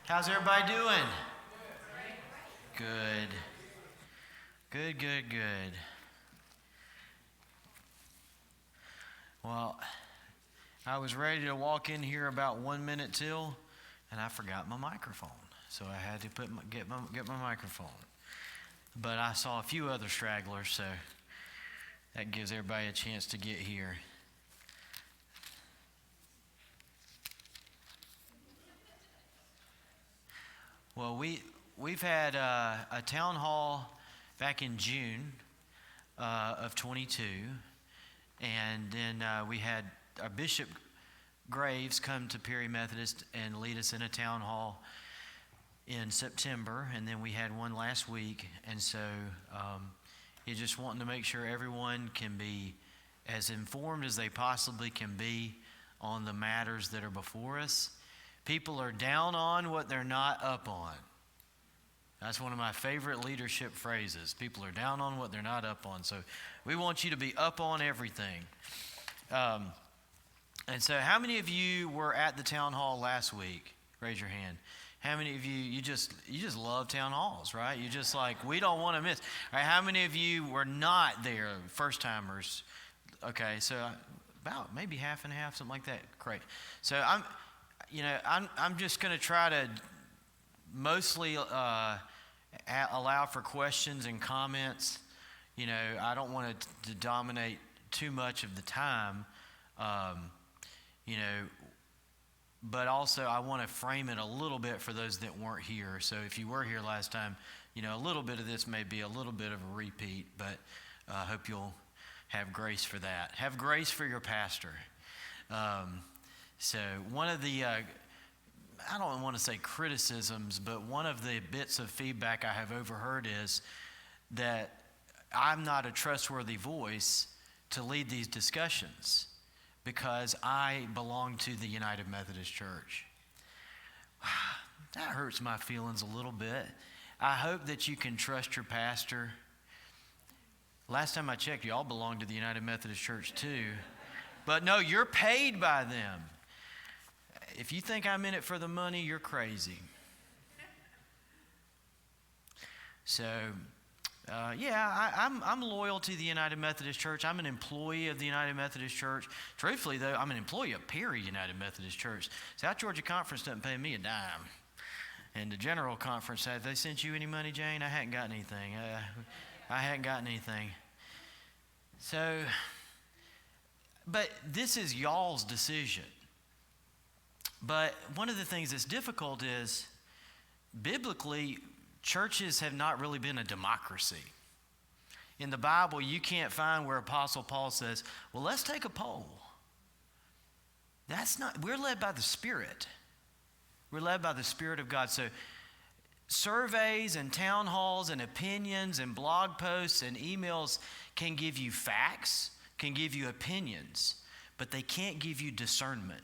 How's everybody doing? Good. Good. Well, I was ready to walk in here about 1 minute till, and I forgot my microphone. So I had to get my microphone. But I saw a few other stragglers, so that gives everybody a chance to get here. Well, we've had a town hall back in June of 22, and then we had our Bishop Graves come to Perry Methodist and lead us in a town hall in September, and then we had one last week, and so you're just wanting to make sure everyone can be as informed as they possibly can be on the matters that are before us. People are down on what they're not up on. That's one of my favorite leadership phrases. People are down on what they're not up on. So we want you to be up on everything. And so how many of you were at the town hall last week? Raise your hand. How many of you just love town halls, right? You just like, we don't want to miss. All right, how many of you were not there, first timers? Okay, so about maybe half and half, something like that. Great. So I'm just going to try to mostly allow for questions and comments. I don't want it to dominate too much of the time, but also I want to frame it a little bit for those that weren't here. So if you were here last time, a little bit of this may be a little bit of a repeat, but I hope you'll have grace for that. Have grace for your pastor. So one of the, I don't want to say criticisms, but one of the bits of feedback I have overheard is that I'm not a trustworthy voice to lead these discussions because I belong to the United Methodist Church. That hurts my feelings a little bit. I hope that you can trust your pastor. Last time I checked, y'all belong to the United Methodist Church too. But no, you're paid by them. If you think I'm in it for the money, you're crazy. So, I'm loyal to the United Methodist Church. I'm an employee of the United Methodist Church. Truthfully, though, I'm an employee of Perry United Methodist Church. South Georgia Conference doesn't pay me a dime. And the General Conference, have they sent you any money, Jane? I hadn't gotten anything. I hadn't gotten anything. So, but this is y'all's decision. But one of the things that's difficult is, biblically, churches have not really been a democracy. In the Bible, you can't find where Apostle Paul says, well, let's take a poll. We're led by the Spirit. We're led by the Spirit of God. So surveys and town halls and opinions and blog posts and emails can give you facts, can give you opinions, but they can't give you discernment.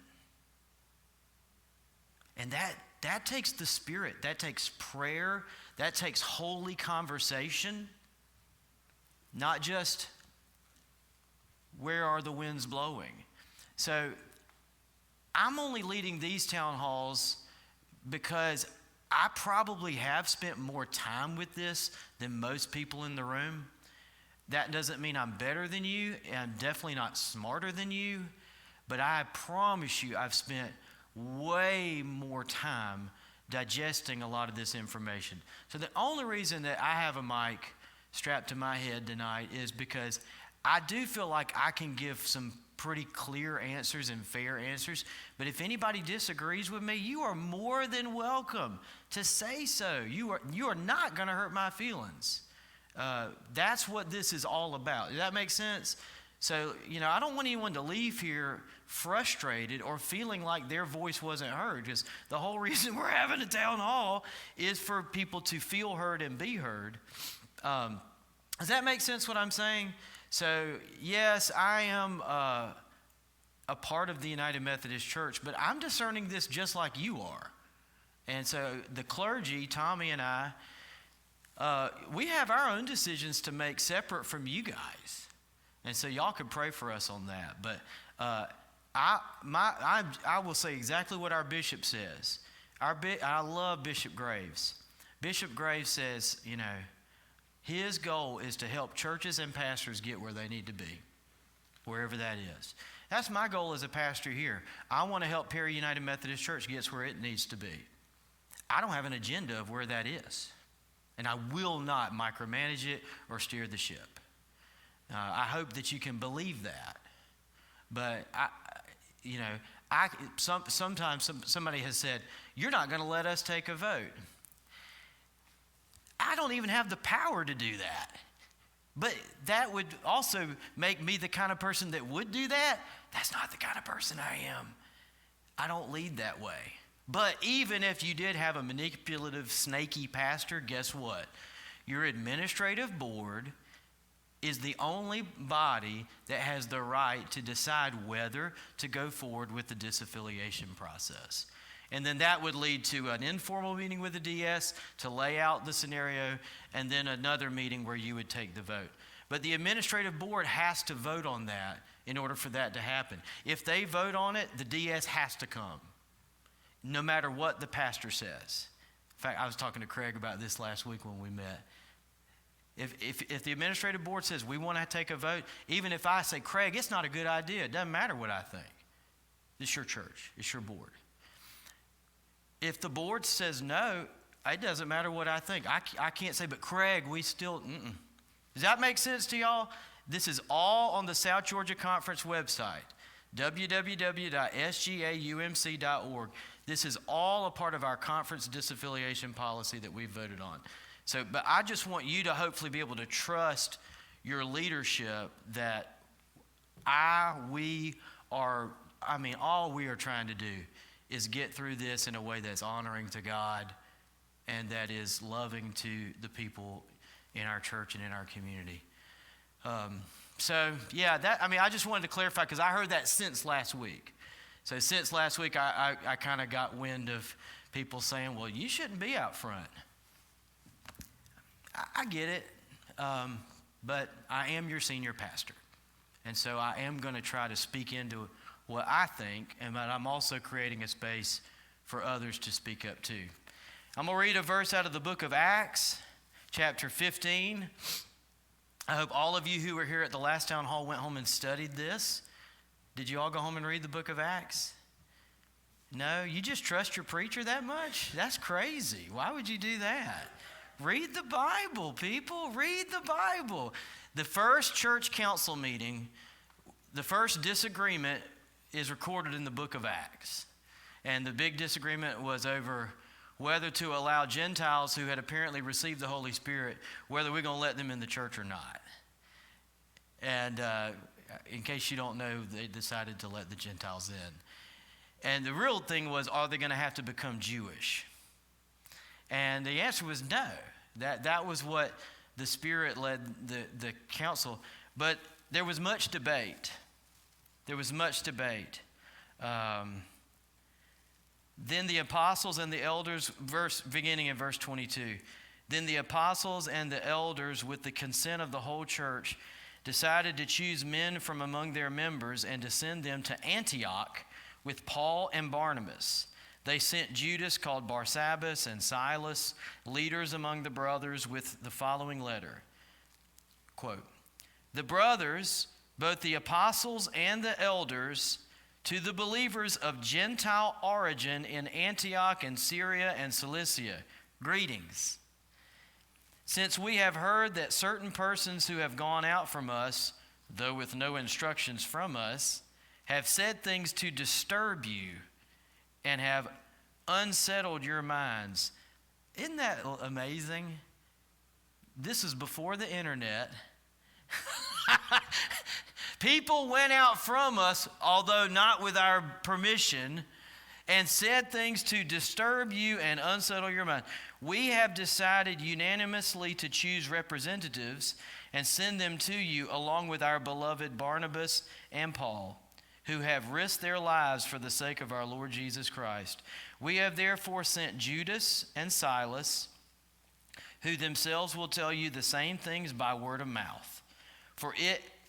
And that takes the Spirit, that takes prayer, that takes holy conversation, not just where are the winds blowing. So I'm only leading these town halls because I probably have spent more time with this than most people in the room. That doesn't mean I'm better than you, and I'm definitely not smarter than you, but I promise you I've spent way more time digesting a lot of this information. So the only reason that I have a mic strapped to my head tonight is because I do feel like I can give some pretty clear answers and fair answers. But if anybody disagrees with me, you are more than welcome to say so. You are not going to hurt my feelings. That's what this is all about. Does that make sense? So, I don't want anyone to leave here frustrated or feeling like their voice wasn't heard, because the whole reason we're having a town hall is for people to feel heard and be heard. Does that make sense what I'm saying? So, yes, I am a part of the United Methodist Church, but I'm discerning this just like you are. And so the clergy, Tommy and I, we have our own decisions to make separate from you guys. And so y'all can pray for us on that. But I will say exactly what our bishop says. I love Bishop Graves. Bishop Graves says, his goal is to help churches and pastors get where they need to be, wherever that is. That's my goal as a pastor here. I want to help Perry United Methodist Church get where it needs to be. I don't have an agenda of where that is, and I will not micromanage it or steer the ship. I hope that you can believe that. But sometimes somebody has said, "You're not going to let us take a vote." I don't even have the power to do that. But that would also make me the kind of person that would do that. That's not the kind of person I am. I don't lead that way. But even if you did have a manipulative, snaky pastor, guess what? Your administrative board is the only body that has the right to decide whether to go forward with the disaffiliation process. And then that would lead to an informal meeting with the DS to lay out the scenario, and then another meeting where you would take the vote. But the administrative board has to vote on that in order for that to happen. If they vote on it, the DS has to come, no matter what the pastor says. In fact, I was talking to Craig about this last week when we met. If the administrative board says we want to take a vote, even if I say, Craig, it's not a good idea, it doesn't matter what I think. It's your church. It's your board. If the board says no, it doesn't matter what I think. I can't say, but Craig, we still, Does that make sense to y'all? This is all on the South Georgia Conference website, www.sgaumc.org. This is all a part of our conference disaffiliation policy that we voted on. But I just want you to hopefully be able to trust your leadership that all we are trying to do is get through this in a way that's honoring to God and that is loving to the people in our church and in our community. I just wanted to clarify because I heard that since last week. So since last week, I kind of got wind of people saying, well, you shouldn't be out front. I get it, but I am your senior pastor. And so I am going to try to speak into what I think, but I'm also creating a space for others to speak up too. I'm going to read a verse out of the book of Acts, chapter 15. I hope all of you who were here at the last town hall went home and studied this. Did you all go home and read the book of Acts? No? You just trust your preacher that much? That's crazy. Why would you do that? Read the Bible, people. Read the Bible. The first church council meeting, the first disagreement is recorded in the book of Acts. And the big disagreement was over whether to allow Gentiles who had apparently received the Holy Spirit, whether we're going to let them in the church or not. And in case you don't know, they decided to let the Gentiles in. And the real thing was, are they going to have to become Jewish? And the answer was no. That was what the Spirit led the council. But there was much debate. Then the apostles and the elders, beginning in verse 22. Then the apostles and the elders, with the consent of the whole church, decided to choose men from among their members and to send them to Antioch with Paul and Barnabas. They sent Judas, called Barsabbas, and Silas, leaders among the brothers, with the following letter. Quote, "The brothers, both the apostles and the elders, to the believers of Gentile origin in Antioch and Syria and Cilicia, greetings. Since we have heard that certain persons who have gone out from us, though with no instructions from us, have said things to disturb you and have unsettled your minds." Isn't that amazing? This is before the internet. People went out from us, although not with our permission, and said things to disturb you and unsettle your mind. We have decided unanimously to choose representatives and send them to you along with our beloved Barnabas and Paul, who have risked their lives for the sake of our Lord Jesus Christ. We have therefore sent Judas and Silas, who themselves will tell you the same things by word of mouth.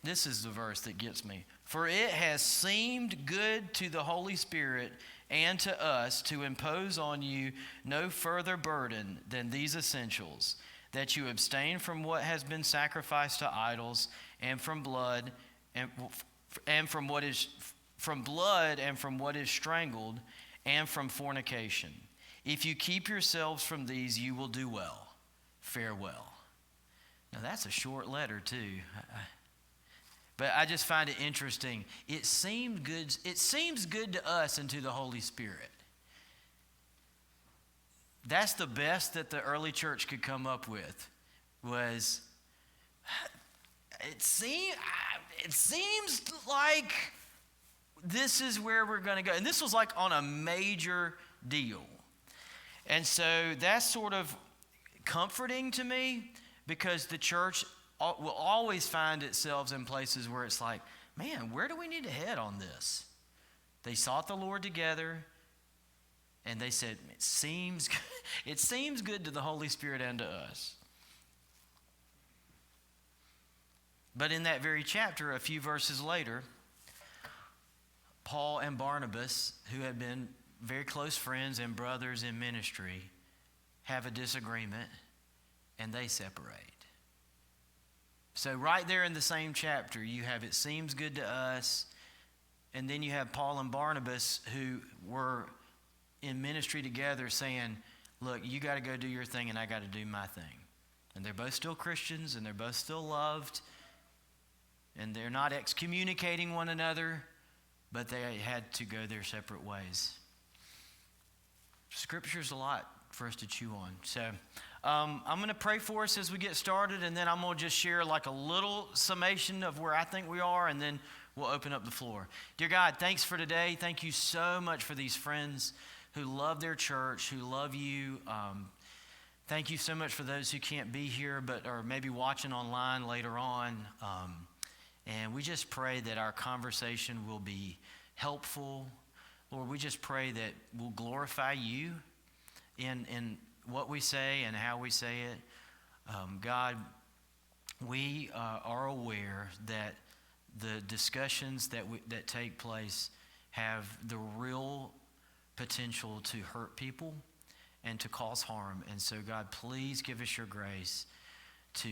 This is the verse that gets me. For it has seemed good to the Holy Spirit and to us to impose on you no further burden than these essentials, that you abstain from what has been sacrificed to idols, and from blood, and from what is strangled, and from fornication. If you keep yourselves from these, you will do well. Farewell. Now that's a short letter too. But I just find it interesting. It seems good to us and to the Holy Spirit. That's the best that the early church could come up with. It seems like this is where we're going to go. And this was like on a major deal. And so that's sort of comforting to me, because the church will always find itself in places where it's like, man, where do we need to head on this? They sought the Lord together, and they said, it seems good to the Holy Spirit and to us. But in that very chapter, a few verses later, Paul and Barnabas, who had been very close friends and brothers in ministry, have a disagreement, and they separate. So right there in the same chapter, you have it seems good to us, and then you have Paul and Barnabas, who were in ministry together, saying, look, you got to go do your thing and I got to do my thing. And they're both still Christians, and they're both still loved, and they're not excommunicating one another, but they had to go their separate ways. Scripture's a lot for us to chew on. So I'm going to pray for us as we get started, and then I'm going to just share like a little summation of where I think we are, and then we'll open up the floor. Dear God, thanks for today. Thank you so much for these friends who love their church, who love you. Thank you so much for those who can't be here but are maybe watching online later on. And we just pray that our conversation will be helpful. Lord, we just pray that we'll glorify you in what we say and how we say it. God, we are aware that the discussions that take place have the real potential to hurt people and to cause harm. And so, God, please give us your grace to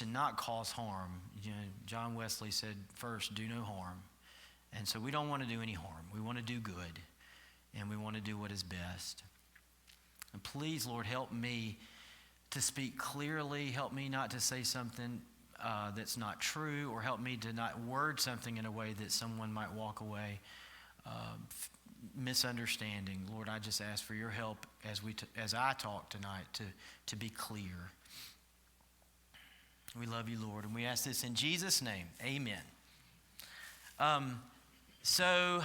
not cause harm. You know, John Wesley said, first, do no harm. And so we don't want to do any harm. We want to do good, and we want to do what is best. And please, Lord, help me to speak clearly. Help me not to say something that's not true, or help me to not word something in a way that someone might walk away misunderstanding. Lord, I just ask for your help as I talk tonight to be clear. We love you, Lord, and we ask this in Jesus' name. Amen. So,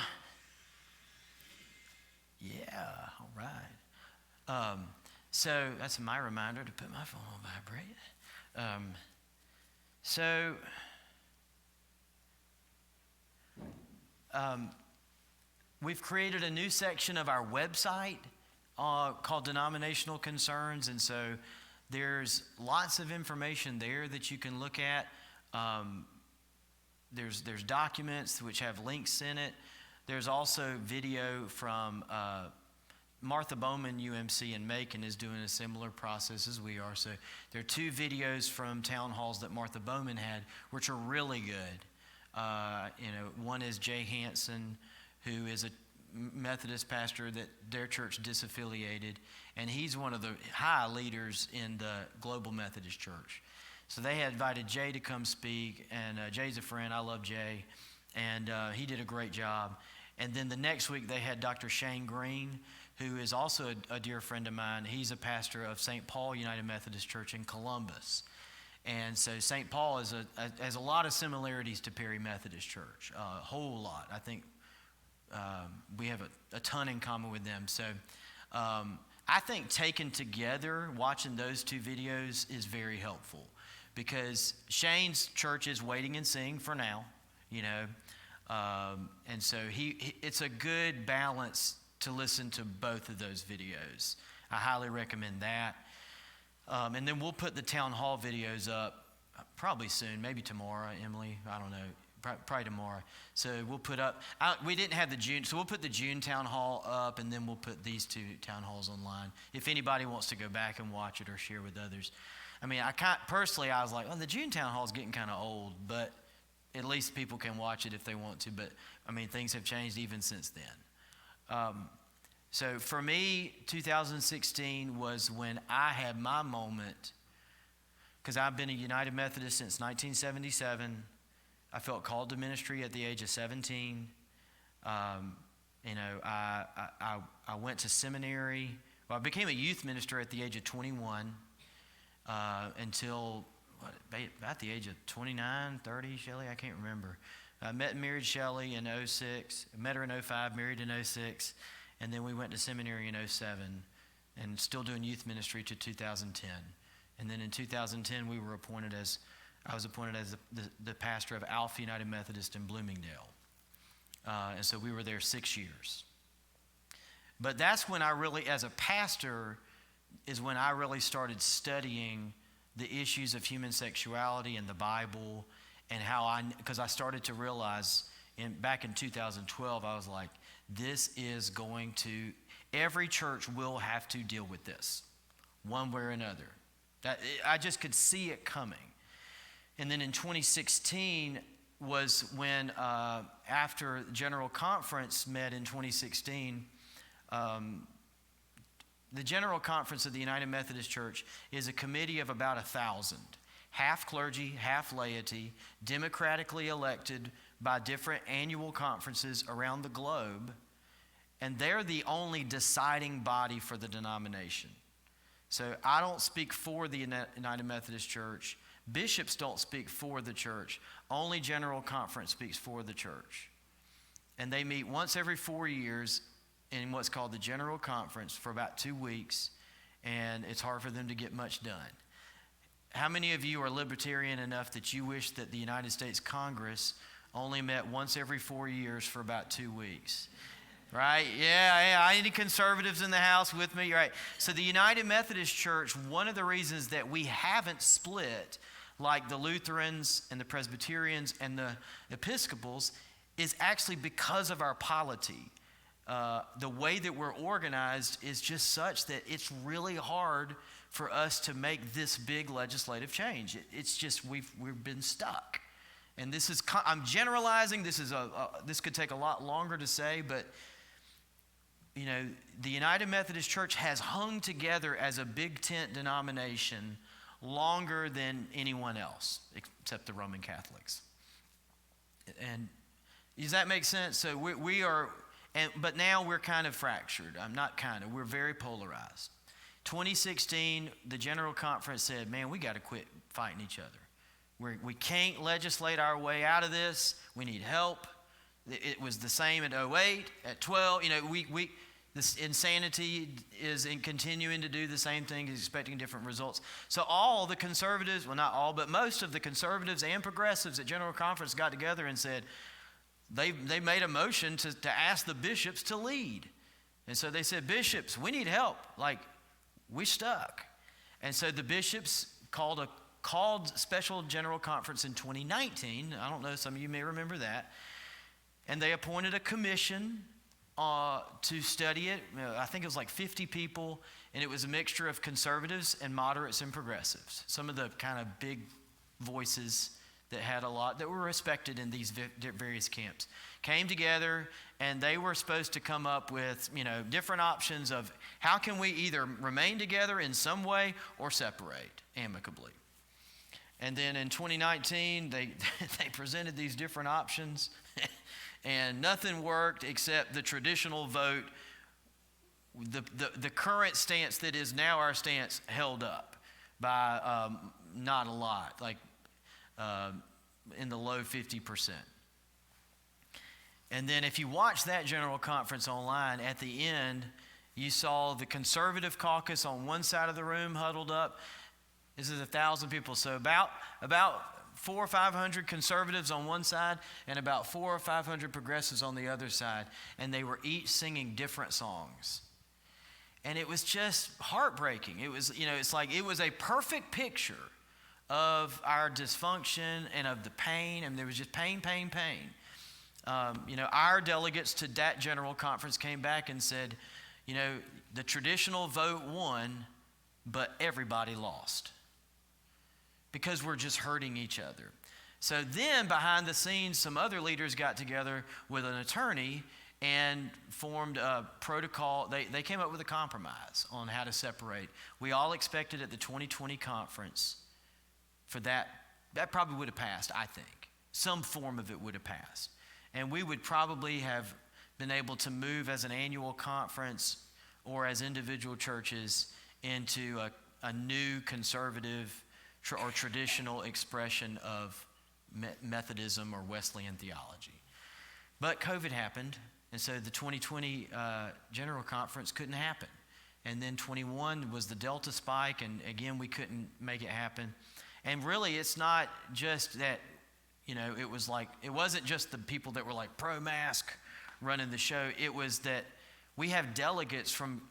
yeah, all right. So that's my reminder to put my phone on vibrate. We've created a new section of our website called Denominational Concerns, and so there's lots of information there that you can look at. There's documents which have links in it. There's also video from Martha Bowman UMC in Macon is doing a similar process as we are. So there are 2 videos from town halls that Martha Bowman had, which are really good. One is Jay Hansen, who is a Methodist pastor that their church disaffiliated, and he's one of the high leaders in the Global Methodist Church. So they had invited Jay to come speak, and Jay's a friend. I love Jay, and he did a great job. And then the next week they had Dr. Shane Green, who is also a dear friend of mine. He's a pastor of St. Paul United Methodist Church in Columbus. And so St. Paul has a lot of similarities to Perry Methodist Church, a whole lot. I think we have a ton in common with them. So I think taken together, watching those 2 videos is very helpful, because Shane's church is waiting and seeing for now, and so it's a good balance to listen to both of those videos. I highly recommend that. And then we'll put the town hall videos up probably soon, maybe tomorrow, Emily, I don't know. probably tomorrow. So we'll put up, we didn't have the June, so we'll put the June town hall up, and then we'll put these 2 town halls online. If anybody wants to go back and watch it or share with others. I mean, personally, I was like, the June town hall is getting kind of old, but at least people can watch it if they want to. But, I mean, things have changed even since then. So for me, 2016 was when I had my moment, because I've been a United Methodist since 1977. I felt called to ministry at the age of 17. I went to seminary. Well, I became a youth minister at the age of 21 until about the age of 29, 30, Shelley, I can't remember. I met and married Shelley in 06, met her in 05, married in 06, and then we went to seminary in 07, and still doing youth ministry to 2010. And then in 2010, I was appointed as the pastor of Alpha United Methodist in Bloomingdale. And so we were there 6 years. But that's when I really, as a pastor, is when I really started studying the issues of human sexuality in the Bible, and because I started to realize back in 2012, I was like, every church will have to deal with this one way or another. I just could see it coming. And then in 2016 was when, after General Conference met in 2016, the General Conference of the United Methodist Church is a committee of about 1,000, half clergy, half laity, democratically elected by different annual conferences around the globe, and they're the only deciding body for the denomination. So I don't speak for the United Methodist Church. Bishops don't speak for the church. Only General Conference speaks for the church. And they meet once every 4 years in what's called the General Conference for about 2 weeks, and it's hard for them to get much done. How many of you are libertarian enough that you wish that the United States Congress only met once every 4 years for about 2 weeks? Right? Yeah, I need conservatives in the house with me, right? So the United Methodist Church, one of the reasons that we haven't split like the Lutherans and the Presbyterians and the Episcopals is actually because of our polity. The way that we're organized is just such that it's really hard for us to make this big legislative change. It's just we've been stuck. And this is, I'm generalizing, this could take a lot longer to say, but you know, the United Methodist Church has hung together as a big tent denomination longer than anyone else, except the Roman Catholics. And does that make sense? So we are, but now we're kind of fractured. We're very polarized. 2016, the General Conference said, man, we got to quit fighting each other. We can't legislate our way out of this. We need help. It was the same at 08, at 12. You know, this insanity is in continuing to do the same thing, expecting different results. So all the conservatives, well, not all, but most of the conservatives and progressives at General Conference got together and said, they made a motion to ask the bishops to lead. And so they said, bishops, we need help. Like, we stuck. And so the bishops called special General Conference in 2019. I don't know, some of you may remember that. And they appointed a commission to study it. I think it was like 50 people, and it was a mixture of conservatives and moderates and progressives. Some of the kind of big voices that had a lot, that were respected in these various camps, came together, and they were supposed to come up with, you know, different options of how can we either remain together in some way or separate amicably. And then in 2019, they presented these different options, and nothing worked except the traditional vote. The current stance that is now our stance held up by not a lot, like in the low 50%. And then if you watch that General Conference online, at the end, you saw the conservative caucus on one side of the room huddled up. This is 1,000 people. So about 400 or 500 conservatives on one side and about 400 or 500 progressives on the other side. And they were each singing different songs. And it was just heartbreaking. It was, you know, it's like it was a perfect picture of our dysfunction and of the pain, and there was just pain. Our delegates to that general conference came back and said, the traditional vote won, but everybody lost because we're just hurting each other. So then behind the scenes, some other leaders got together with an attorney and formed a protocol. They came up with a compromise on how to separate. We all expected at the 2020 conference for that probably would have passed, I think. Some form of it would have passed. And we would probably have been able to move as an annual conference or as individual churches into a new conservative or traditional expression of Methodism or Wesleyan theology. But COVID happened, and so the 2020 General Conference couldn't happen. And then 21 was the Delta spike, and again, we couldn't make it happen. And really, it's not just that, it wasn't just the people that were like pro-mask running the show. It was that we have delegates from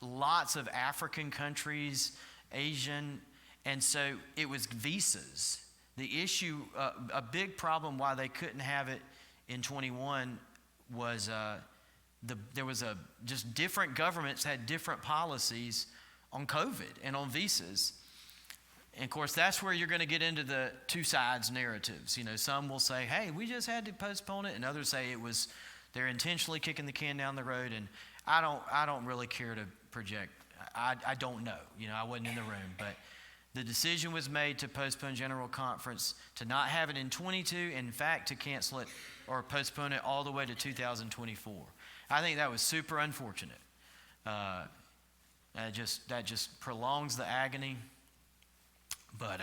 lots of African countries, Asian, and so it was visas. The issue, a big problem why they couldn't have it in 21 was there was just different governments had different policies on COVID and on visas. And of course, that's where you're going to get into the two sides narratives. Some will say, hey, we just had to postpone it, and others say they're intentionally kicking the can down the road. And I don't really care to project. I don't know. I wasn't in the room, but the decision was made to postpone General Conference, to not have it in 22, in fact, to cancel it or postpone it all the way to 2024. I think that was super unfortunate. That just prolongs the agony. But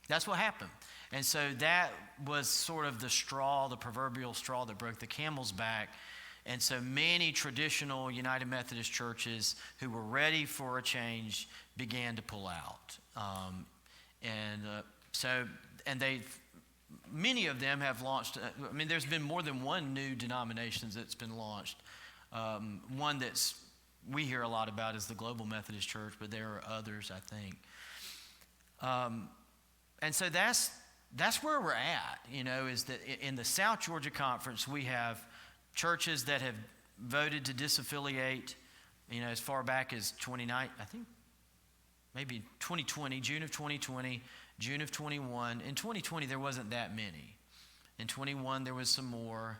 that's what happened. And so that was sort of the proverbial straw that broke the camel's back. And so many traditional United Methodist churches who were ready for a change began to pull out. Many of them have launched. There's been more than one new denomination that's been launched. One we hear a lot about is the Global Methodist Church, but there are others, I think. And so that's where we're at, is that in the South Georgia Conference, we have churches that have voted to disaffiliate, as far back as 29, I think maybe 2020, June of 2020, June of 21. In 2020, there wasn't that many. In 21, there was some more.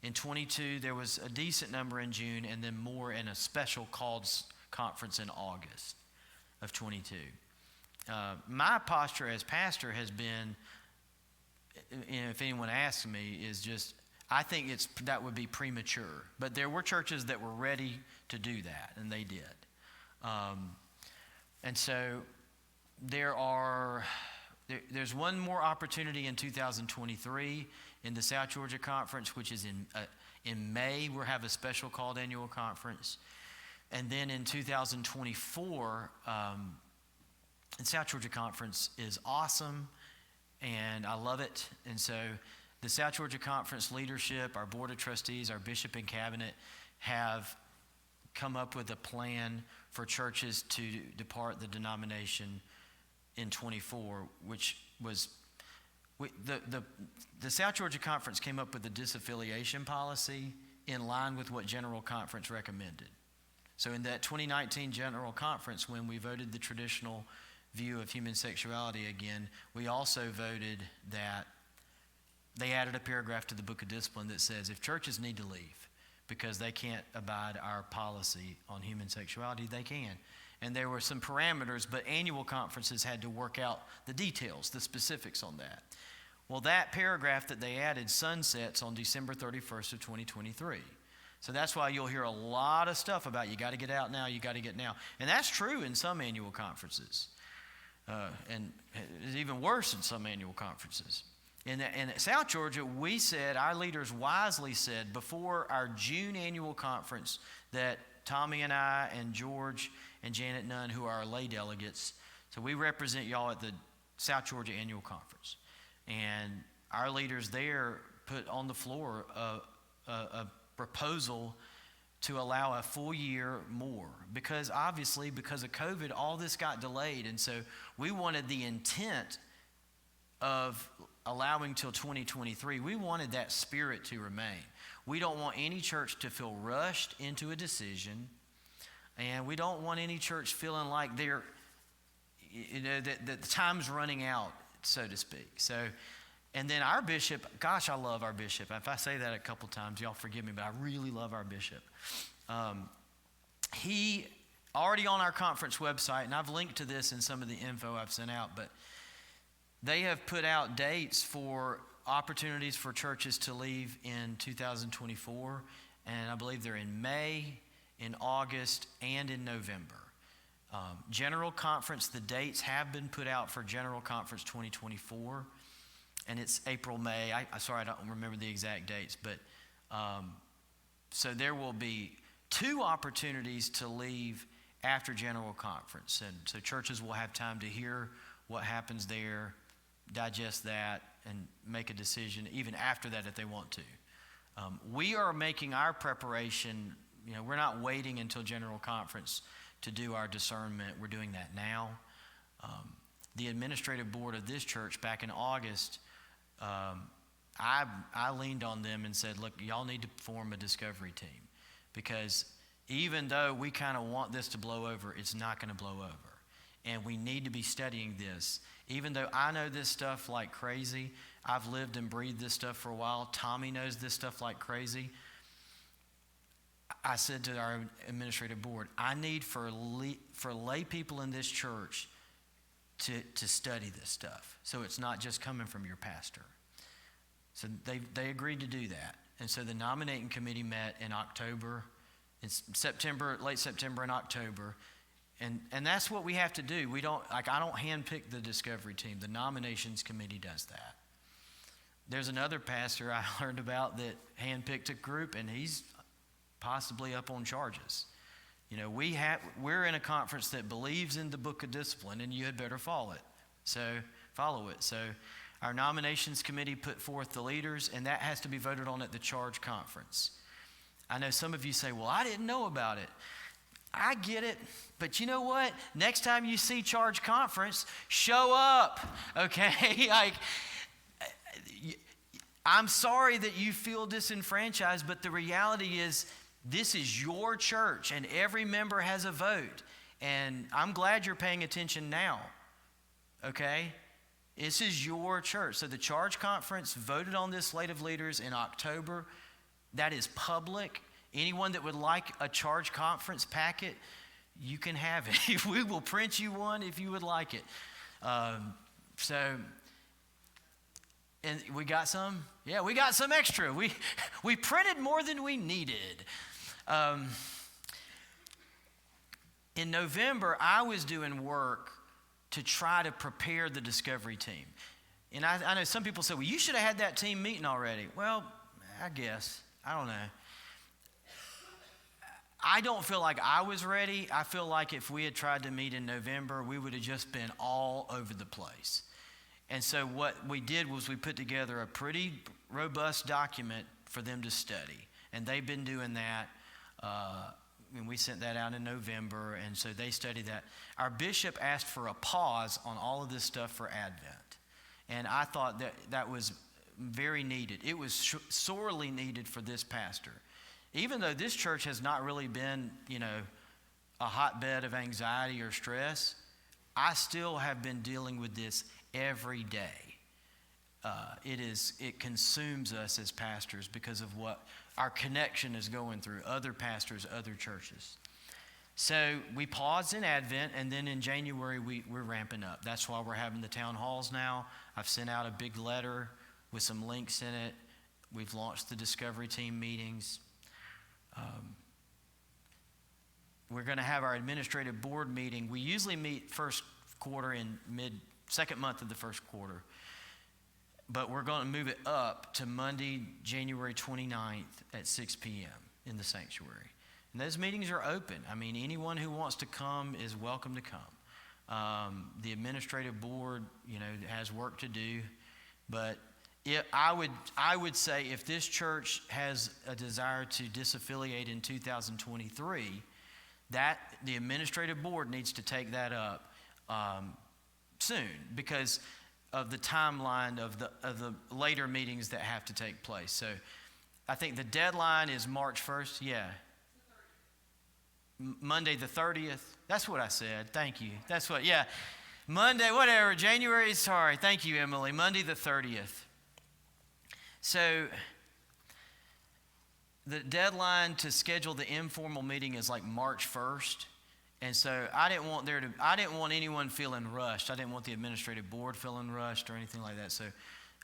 In 22, there was a decent number in June, and then more in a special called conference in August of 22. My posture as pastor has been, if anyone asks me, is just, I think that would be premature. But there were churches that were ready to do that, and they did. And so there's one more opportunity in 2023 in the South Georgia Conference, which is in May. We'll have a special called annual conference. And then in 2024, the South Georgia Conference is awesome, and I love it. And so the South Georgia Conference leadership, our board of trustees, our bishop and cabinet have come up with a plan for churches to depart the denomination in 24, which was the South Georgia Conference came up with a disaffiliation policy in line with what General Conference recommended. So in that 2019 General Conference, when we voted the traditional view of human sexuality again, we also voted that they added a paragraph to the Book of Discipline that says if churches need to leave because they can't abide our policy on human sexuality, they can. And there were some parameters, but annual conferences had to work out the details, the specifics on that. Well, that paragraph that they added sunsets on December 31st of 2023. So that's why you'll hear a lot of stuff about you got to get out now, you got to get now. And that's true in some annual conferences. And it's even worse in some annual conferences. And at South Georgia, we said, our leaders wisely said before our June annual conference that Tommy and I and George and Janet Nunn, who are our lay delegates, so we represent y'all at the South Georgia annual conference. And our leaders there put on the floor a proposal to allow a full year more, because obviously because of COVID, all this got delayed. And so we wanted the intent of allowing till 2023. We wanted that spirit to remain. We don't want any church to feel rushed into a decision, and we don't want any church feeling like they're, that the time's running out, so to speak. So, and then our bishop, gosh, I love our bishop. If I say that a couple times, y'all forgive me, but I really love our bishop. He already on our conference website, and I've linked to this in some of the info I've sent out, but they have put out dates for opportunities for churches to leave in 2024, and I believe they're in May, in August, and in November. General Conference, the dates have been put out for General Conference 2024, and it's April, May. Sorry, I don't remember the exact dates, but so there will be 2 opportunities to leave after General Conference, and so churches will have time to hear what happens there, digest that, and make a decision even after that if they want to. We are making our preparation. We're not waiting until General Conference to do our discernment. We're doing that now. The administrative board of this church back in August, I leaned on them and said, look, y'all need to form a discovery team, because even though we kind of want this to blow over, it's not going to blow over. And we need to be studying this. Even though I know this stuff like crazy, I've lived and breathed this stuff for a while. Tommy knows this stuff like crazy. I said to our administrative board, I need for lay people in this church to study this stuff, so it's not just coming from your pastor. So they agreed to do that. And so the nominating committee met in October, September, late September and October. And that's what we have to do. I don't handpick the discovery team. The nominations committee does that. There's another pastor I learned about that handpicked a group, and he's possibly up on charges. We're in a conference that believes in the book of discipline, and you had better follow it. So our nominations committee put forth the leaders, and that has to be voted on at the charge conference. I know some of you say, well, I didn't know about it. I get it, but you know what? Next time you see charge conference, show up, okay? I'm sorry that you feel disenfranchised, but the reality is this is your church, and every member has a vote. And I'm glad you're paying attention now, okay? This is your church. So the charge conference voted on this slate of leaders in October. That is public. Anyone that would like a charge conference packet, you can have it. We will print you one if you would like it. And we got some? Yeah, we got some extra. We printed more than we needed. In November, I was doing work to try to prepare the discovery team. And I know some people say, well, you should have had that team meeting already. Well, I guess. I don't know. I don't feel like I was ready. I feel like if we had tried to meet in November, we would have just been all over the place. And so what we did was we put together a pretty robust document for them to study. And they've been doing that. And we sent that out in November, and so they studied that. Our bishop asked for a pause on all of this stuff for Advent. And I thought that was very needed. It was sorely needed for this pastor. Even though this church has not really been, a hotbed of anxiety or stress, I still have been dealing with this every day. It consumes us as pastors because of what our connection is going through, other pastors, other churches. So we paused in Advent, and then in January we're ramping up. That's why we're having the town halls now. I've sent out a big letter with some links in it. We've launched the discovery team meetings. We're going to have our administrative board meeting. We usually meet first quarter in second month of the first quarter. But we're going to move it up to Monday, January 29th at 6 p.m. in the sanctuary. And those meetings are open. I mean, anyone who wants to come is welcome to come. The administrative board, has work to do. But I would say if this church has a desire to disaffiliate in 2023, that the administrative board needs to take that up soon because of the timeline of the later meetings that have to take place. So I think the deadline is March 1st. Yeah. Monday the 30th. That's what I said. Thank you. That's what, yeah. Monday, whatever. January, sorry. Thank you, Emily. Monday the 30th. So the deadline to schedule the informal meeting is like March 1st. And so I didn't want anyone feeling rushed. I didn't want the administrative board feeling rushed or anything like that. So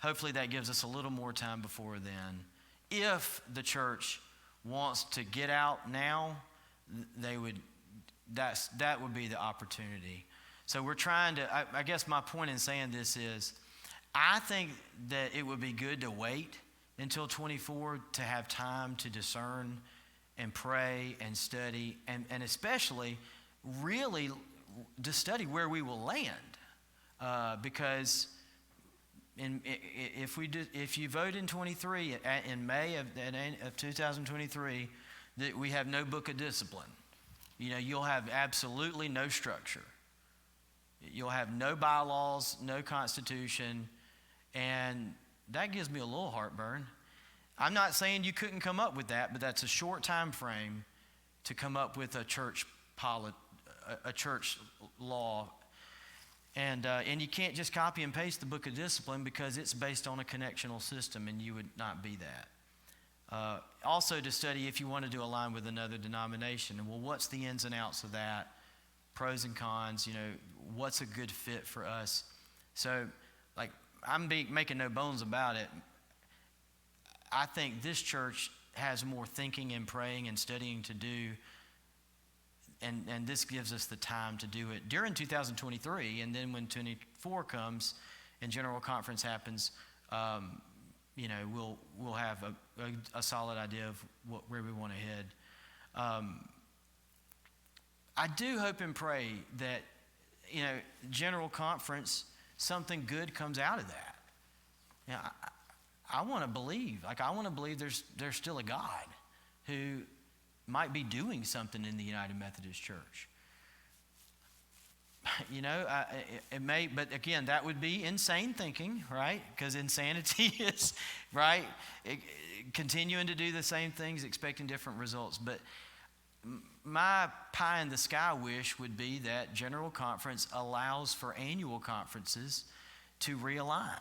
hopefully that gives us a little more time before then. If the church wants to get out now, that would be the opportunity. So we're trying to, I guess my point in saying this is, I think that it would be good to wait until 24 to have time to discern and pray and study and especially really to study where we will land. Because if you vote in 23, in May of 2023, that we have no book of discipline. You'll have absolutely no structure. You'll have no bylaws, no constitution, and that gives me a little heartburn. I'm not saying you couldn't come up with that, but that's a short time frame to come up with a church law. And you can't just copy and paste the book of discipline because it's based on a connectional system, and you would not be that. Also to study if you wanted to align with another denomination. And well, what's the ins and outs of that? Pros and cons, what's a good fit for us? So, like, I'm making no bones about it. I think this church has more thinking and praying and studying to do, and this gives us the time to do it during 2023, and then when 24 comes and General Conference happens, we'll have a solid idea of where we want to head. I do hope and pray that, General Conference, something good comes out of that. I want to believe. I want to believe there's still a God who might be doing something in the United Methodist Church. It may, but again, that would be insane thinking, right? Because insanity is, right, continuing to do the same things, expecting different results. But my pie in the sky wish would be that General Conference allows for annual conferences to realign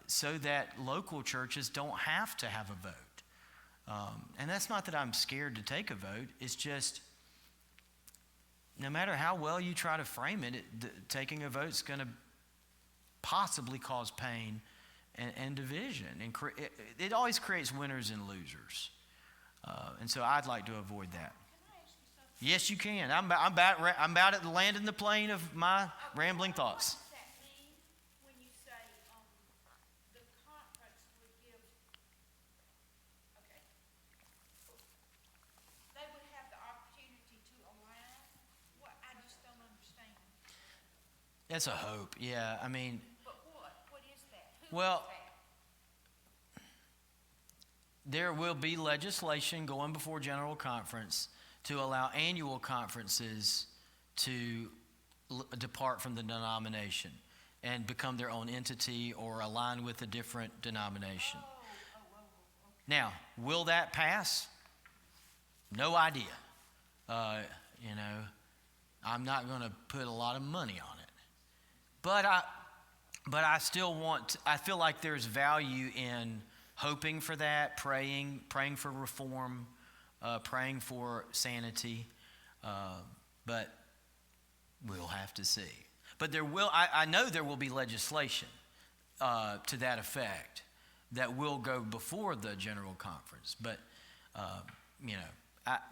so that local churches don't have to have a vote. And that's not that I'm scared to take a vote. It's just no matter how well you try to frame it, taking a vote is going to possibly cause pain and division. And it always creates winners and losers. And so I'd like to avoid that. Can I ask you something? Yes, you can. I'm about at landing the plane of my rambling thoughts. What does that mean when you say the conference would give? Okay. They would have the opportunity to align? I just don't understand. That's a hope. Yeah, I mean. But what? What is that? Who Well, is that? there will be legislation going before General Conference to allow annual conferences to depart from the denomination and become their own entity or align with a different denomination. Okay. Now, will that pass? No idea. I'm not going to put a lot of money on it. But I still I feel like there's value in hoping for that, praying for reform, praying for sanity, but we'll have to see. But I know there will be legislation to that effect that will go before the General Conference. But,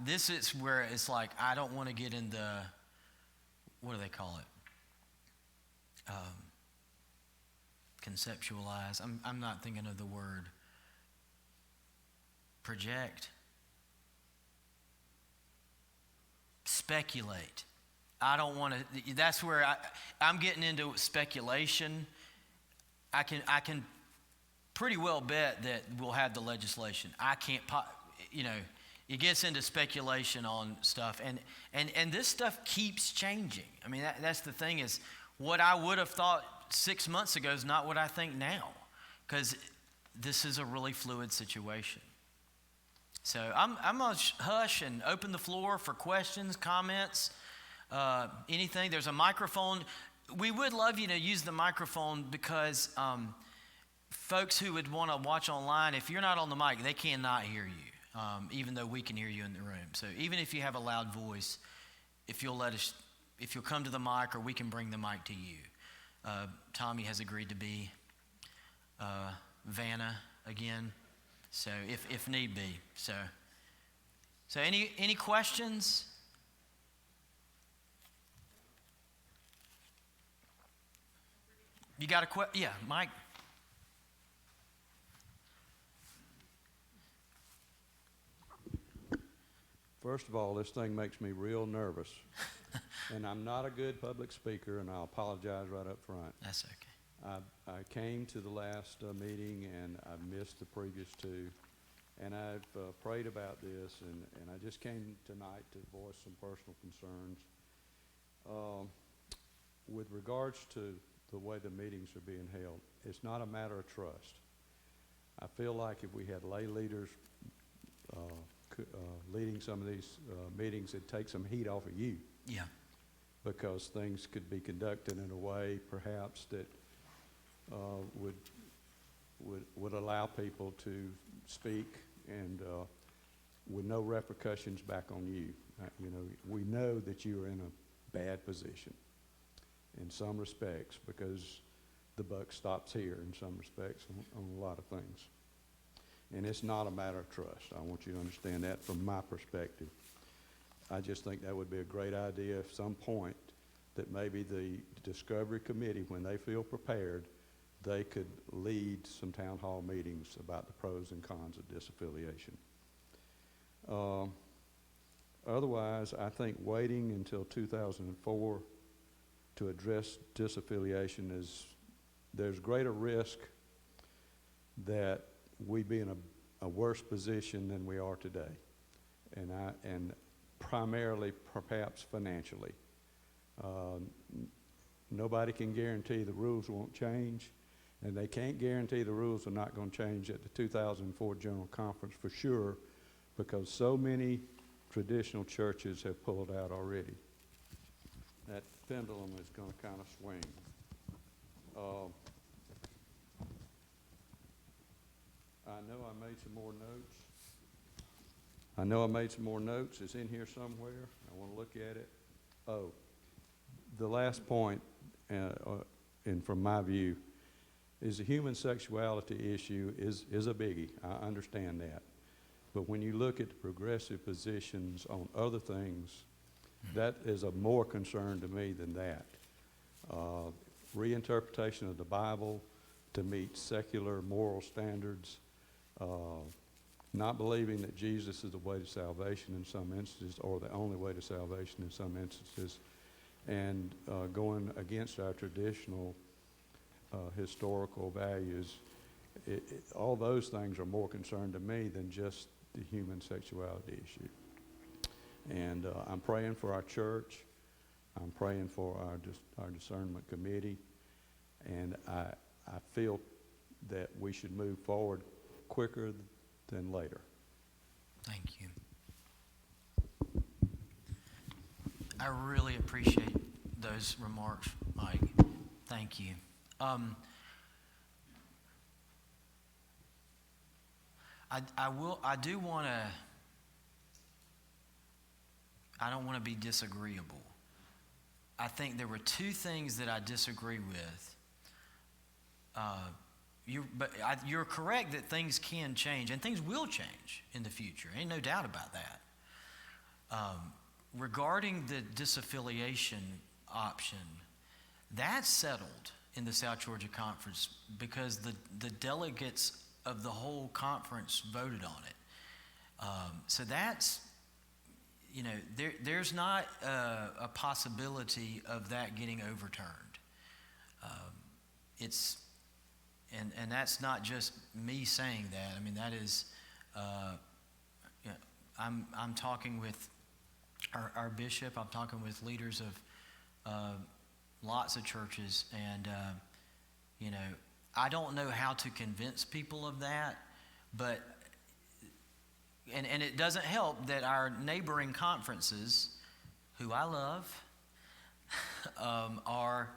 this is where it's like I don't want to get in the, what do they call it? Conceptualize. I'm not thinking of the word. Project. Speculate. I don't want to. That's where I'm getting into speculation. I can pretty well bet that we'll have the legislation. I can't, it gets into speculation on stuff, and this stuff keeps changing. I mean, that's the thing is, what I would have thought 6 months ago is not what I think now, because this is a really fluid situation. So I'm going to hush and open the floor for questions, comments, anything. There's a microphone. We would love you to use the microphone because folks who would want to watch online, if you're not on the mic, they cannot hear you, even though we can hear you in the room. So even if you have a loud voice, if you'll come to the mic, or we can bring the mic to you. Tommy has agreed to be Vanna again, so if need be. So any questions? You got a question? Yeah, Mike. First of all, this thing makes me real nervous. And I'm not a good public speaker, and I'll apologize right up front. That's okay. I came to the last meeting, and I missed the previous two. And I've prayed about this, and I just came tonight to voice some personal concerns. With regards to the way the meetings are being held, it's not a matter of trust. I feel like if we had lay leaders leading some of these meetings, it'd take some heat off of you. Yeah. Because things could be conducted in a way perhaps that would allow people to speak and with no repercussions back on you. We know that you are in a bad position in some respects because the buck stops here in some respects on a lot of things. And it's not a matter of trust. I want you to understand that from my perspective. I just think that would be a great idea at some point that maybe the Discovery Committee, when they feel prepared, they could lead some town hall meetings about the pros and cons of disaffiliation. Otherwise, I think waiting until 2004 to address disaffiliation there's greater risk that we be in a worse position than we are today, and primarily perhaps financially. Nobody can guarantee the rules won't change, and they can't guarantee the rules are not going to change at the 2004 General Conference for sure, because so many traditional churches have pulled out already. That pendulum is going to kind of swing. I know I made some more notes. It's in here somewhere. I want to look at it. Oh, the last point, and from my view, is the human sexuality issue is a biggie. I understand that. But when you look at the progressive positions on other things, that is of more concern to me than that. Reinterpretation of the Bible to meet secular moral standards, not believing that Jesus is the way to salvation in some instances, or the only way to salvation in some instances, and going against our traditional historical values. All those things are more concern to me than just the human sexuality issue. And I'm praying for our church. I'm praying for our discernment committee. And I feel that we should move forward quicker than later. Thank you. I really appreciate those remarks, Mike. Thank you. I do want to, I don't want to be disagreeable. I think there were two things that I disagree with. You're correct that things can change, and things will change in the future. Ain't no doubt about that. Regarding the disaffiliation option, that's settled in the South Georgia Conference because the delegates of the whole conference voted on it. So that's, there's not a possibility of that getting overturned. and that's not just me saying that. I mean, that is, you know, I'm talking with our bishop. I'm talking with leaders of lots of churches, and you know, I don't know how to convince people of that, but and it doesn't help that our neighboring conferences, who I love, are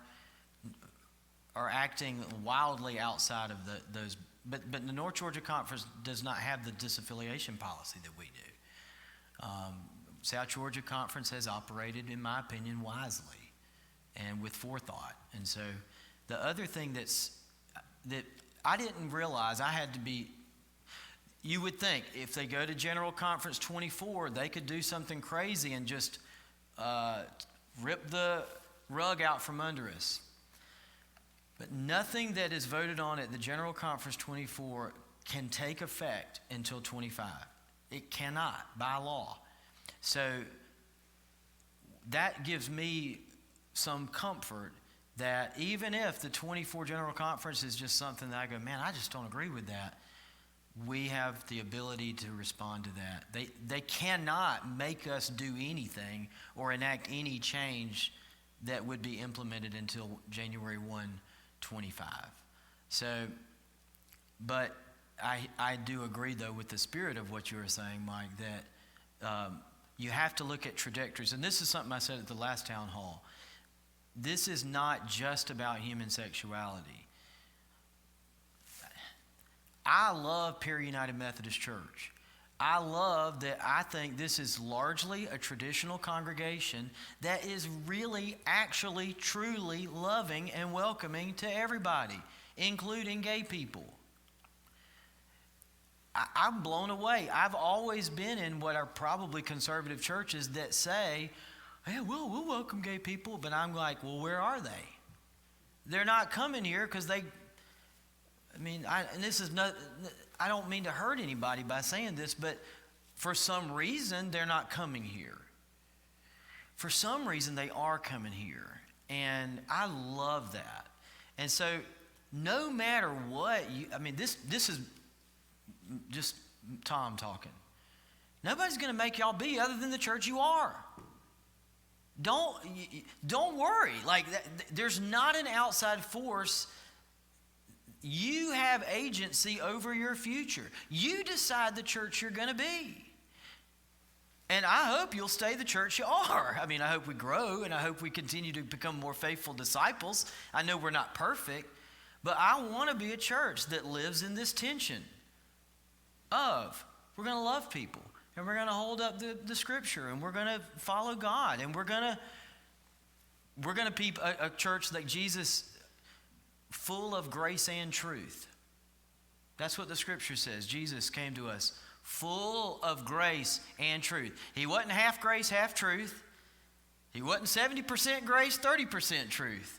acting wildly outside of those. But the North Georgia Conference does not have the disaffiliation policy that we do. South Georgia Conference has operated, in my opinion, wisely and with forethought. And so the other thing that I didn't realize I had to be, you would think if they go to General Conference 24, they could do something crazy and just rip the rug out from under us. But nothing that is voted on at the General Conference 24 can take effect until 25. It cannot, by law. So that gives me some comfort that even if the 24 General Conference is just something that I go, man, I just don't agree with that, we have the ability to respond to that. They cannot make us do anything or enact any change that would be implemented until January 1, 25. So, but I do agree, though, with the spirit of what you were saying, Mike, that you have to look at trajectories. And this is something I said at the last town hall. This is not just about human sexuality. I love Perry United Methodist Church. I love that I think this is largely a traditional congregation that is really, actually, truly loving and welcoming to everybody, including gay people. I'm blown away. I've always been in what are probably conservative churches that say, hey, we'll welcome gay people, but I'm like, well, where are they? They're not coming here because I don't mean to hurt anybody by saying this, but for some reason, they're not coming here. For some reason, they are coming here, and I love that. And so, no matter what, this is just Tom talking. Nobody's going to make y'all be other than the church you are. Don't worry. Like, there's not an outside force. You have agency over your future. You decide the church you're going to be. And I hope you'll stay the church you are. I hope we grow, and I hope we continue to become more faithful disciples. I know we're not perfect, but I want to be a church that lives in this tension of we're going to love people, and we're going to hold up the scripture, and we're going to follow God, and we're going to be a church like Jesus, full of grace and truth. That's what the scripture says. Jesus came to us full of grace and truth. He wasn't half grace, half truth. He wasn't 70% grace, 30% truth.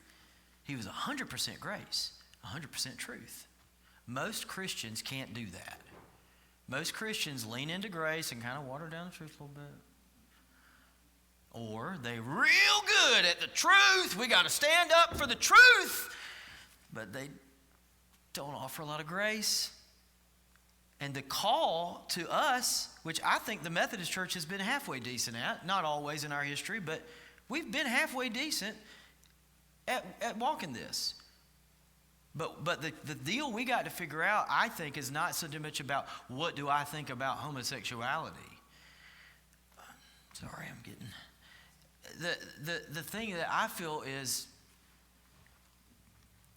He was 100% grace, 100% truth. Most Christians can't do that. Most Christians lean into grace and kind of water down the truth a little bit. Or they real good at the truth. We got to stand up for the truth. But they don't offer a lot of grace. And the call to us, which I think the Methodist Church has been halfway decent at, not always in our history, but we've been halfway decent at walking this. But the deal we got to figure out, I think, is not so much about what do I think about homosexuality. Sorry, I'm getting... The thing that I feel is,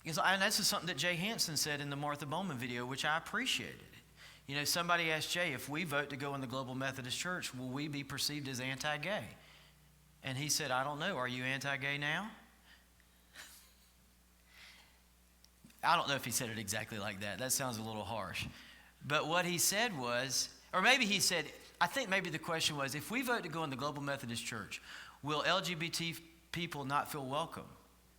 and this is something that Jay Hansen said in the Martha Bowman video, which I appreciated. You know, somebody asked Jay, if we vote to go in the Global Methodist Church, will we be perceived as anti-gay? And he said, I don't know. Are you anti-gay now? I don't know if he said it exactly like that. That sounds a little harsh. But what he said was, or maybe he said, I think maybe the question was, if we vote to go in the Global Methodist Church, will LGBT people not feel welcome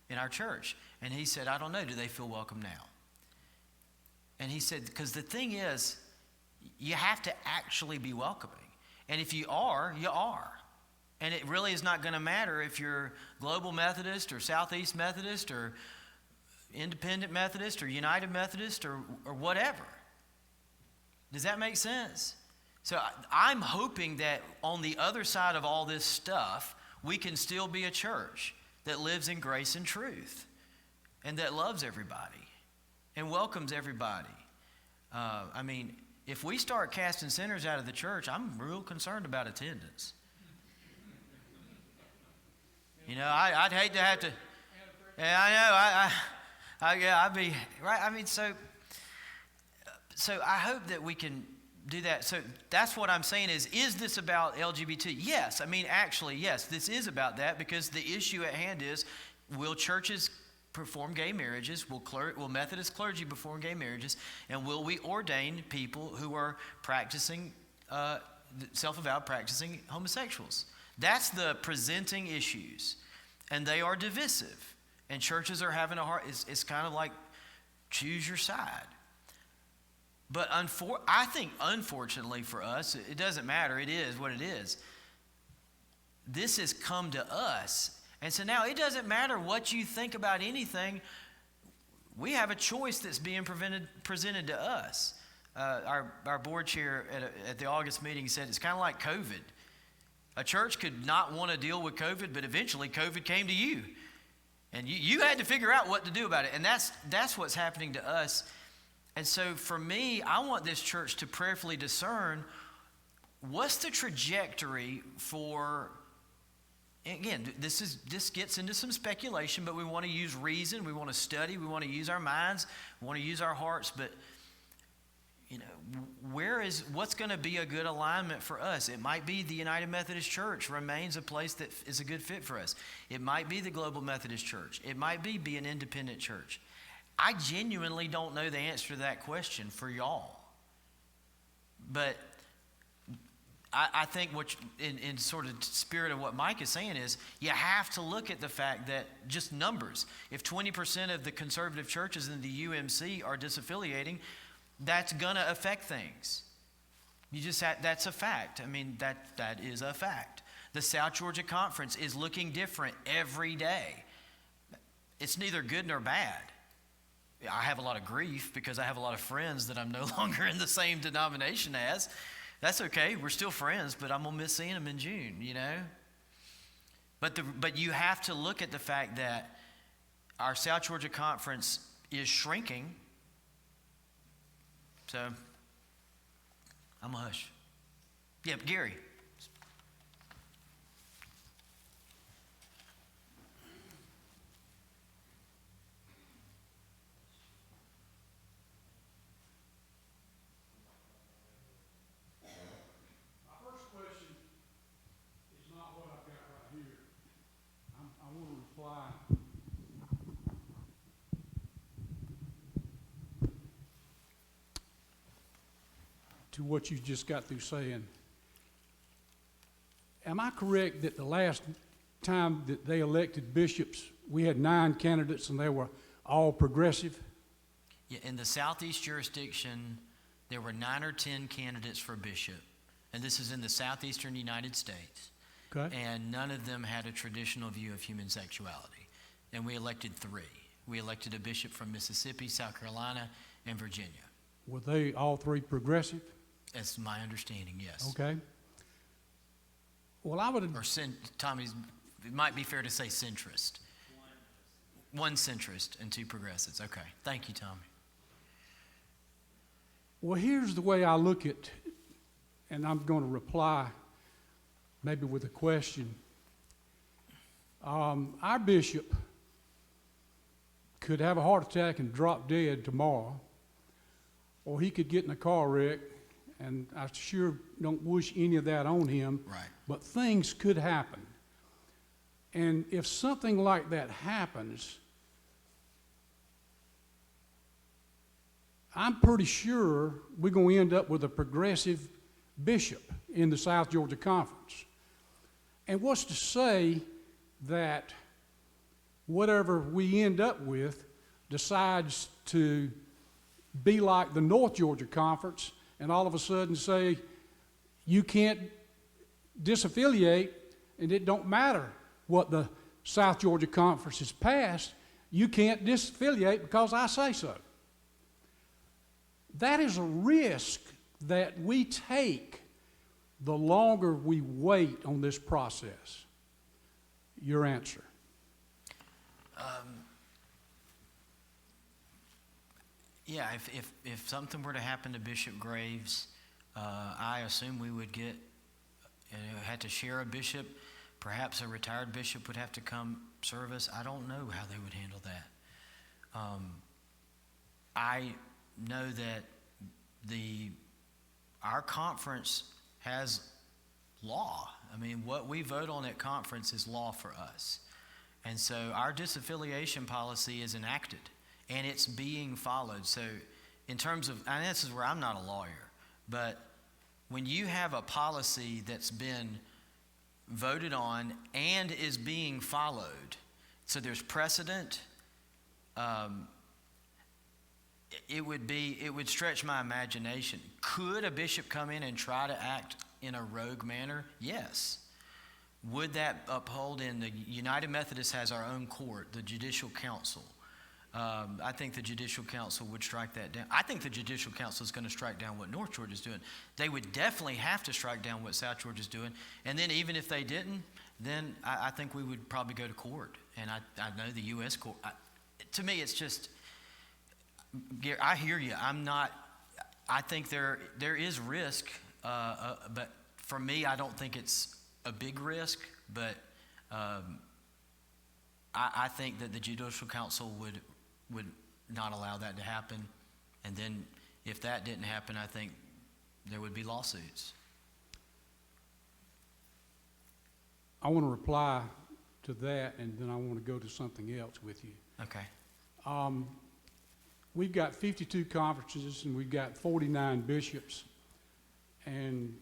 in our church? And he said, I don't know. Do they feel welcome now? And he said, because the thing is, you have to actually be welcoming. And if you are, you are. And it really is not going to matter if you're Global Methodist or Southeast Methodist or Independent Methodist or United Methodist or whatever. Does that make sense? So I'm hoping that on the other side of all this stuff, we can still be a church that lives in grace and truth and that loves everybody and welcomes everybody. I mean, if we start casting sinners out of the church, I'm real concerned about attendance. You know, I'd hate to have to. Yeah, I know. I'd be right. I mean, so I hope that we can do that. So that's what I'm saying is this about LGBT? Yes. I mean, actually, yes, this is about that, because the issue at hand is, will churches perform gay marriages? Will Methodist clergy perform gay marriages? And will we ordain people who are practicing, self-avowed practicing homosexuals? That's the presenting issues. And they are divisive. And churches are having a hard, it's kind of like choose your side. But I think, unfortunately for us, it doesn't matter. It is what it is. This has come to us. And so now it doesn't matter what you think about anything. We have a choice that's being presented to us. Our board chair at the August meeting said it's kind of like COVID. A church could not want to deal with COVID, but eventually COVID came to you. And you had to figure out what to do about it. And that's what's happening to us. And so for me, I want this church to prayerfully discern what's the trajectory for, again, this gets into some speculation, but we want to use reason, we want to study, we want to use our minds, we want to use our hearts, but you know, what's going to be a good alignment for us? It might be the United Methodist Church remains a place that is a good fit for us. It might be the Global Methodist Church. It might be an independent church. I genuinely don't know the answer to that question for y'all. But I think in sort of spirit of what Mike is saying is, you have to look at the fact that just numbers. If 20% of the conservative churches in the UMC are disaffiliating, that's going to affect things. That's a fact. I mean, that is a fact. The South Georgia Conference is looking different every day. It's neither good nor bad. I have a lot of grief because I have a lot of friends that I'm no longer in the same denomination as. That's okay. We're still friends, but I'm going to miss seeing them in June, you know. But you have to look at the fact that our South Georgia Conference is shrinking. So, I'm a hush. Yeah, Gary. My first question is not what I've got right here. I want to reply. To what you just got through saying. Am I correct that the last time that they elected bishops, we had 9 candidates and they were all progressive? Yeah, in the Southeast jurisdiction, there were 9 or 10 candidates for bishop. And this is in the southeastern United States. Okay. And none of them had a traditional view of human sexuality. And we elected 3. We elected a bishop from Mississippi, South Carolina, and Virginia. Were they all 3 progressive? That's my understanding, yes. Okay. Well, I would... Or Tommy's, it might be fair to say centrist. One centrist and 2 progressives. Okay. Thank you, Tommy. Well, here's the way I look at, and I'm going to reply maybe with a question. Our bishop could have a heart attack and drop dead tomorrow, or he could get in a car wreck, and I sure don't wish any of that on him. Right. But things could happen. And if something like that happens, I'm pretty sure we're going to end up with a progressive bishop in the South Georgia Conference. And what's to say that whatever we end up with decides to be like the North Georgia Conference and all of a sudden say, you can't disaffiliate and it don't matter what the South Georgia Conference has passed, You can't disaffiliate because I say so. That is a risk that we take the longer we wait on this process. Your answer. Yeah, if something were to happen to Bishop Graves, I assume we would had to share a bishop. Perhaps a retired bishop would have to come serve us. I don't know how they would handle that. I know that our conference has law. I mean, what we vote on at conference is law for us. And so our disaffiliation policy is enacted, and it's being followed. So in terms of, and this is where I'm not a lawyer, but when you have a policy that's been voted on and is being followed, so there's precedent, it would stretch my imagination. Could a bishop come in and try to act in a rogue manner? Yes. Would that uphold in the United Methodist has our own court, the Judicial Council. I think the Judicial Council would strike that down. I think the Judicial Council is going to strike down what North Georgia is doing. They would definitely have to strike down what South Georgia is doing. And then even if they didn't, then I think we would probably go to court. And I know the U.S. court. To me, it's just, I hear you. I think there is risk, but for me, I don't think it's a big risk, but I think that the Judicial Council would not allow that to happen. And then if that didn't happen, I think there would be lawsuits. I want to reply to that, and then I want to go to something else with you. Okay. We've got 52 conferences, and we've got 49 bishops, and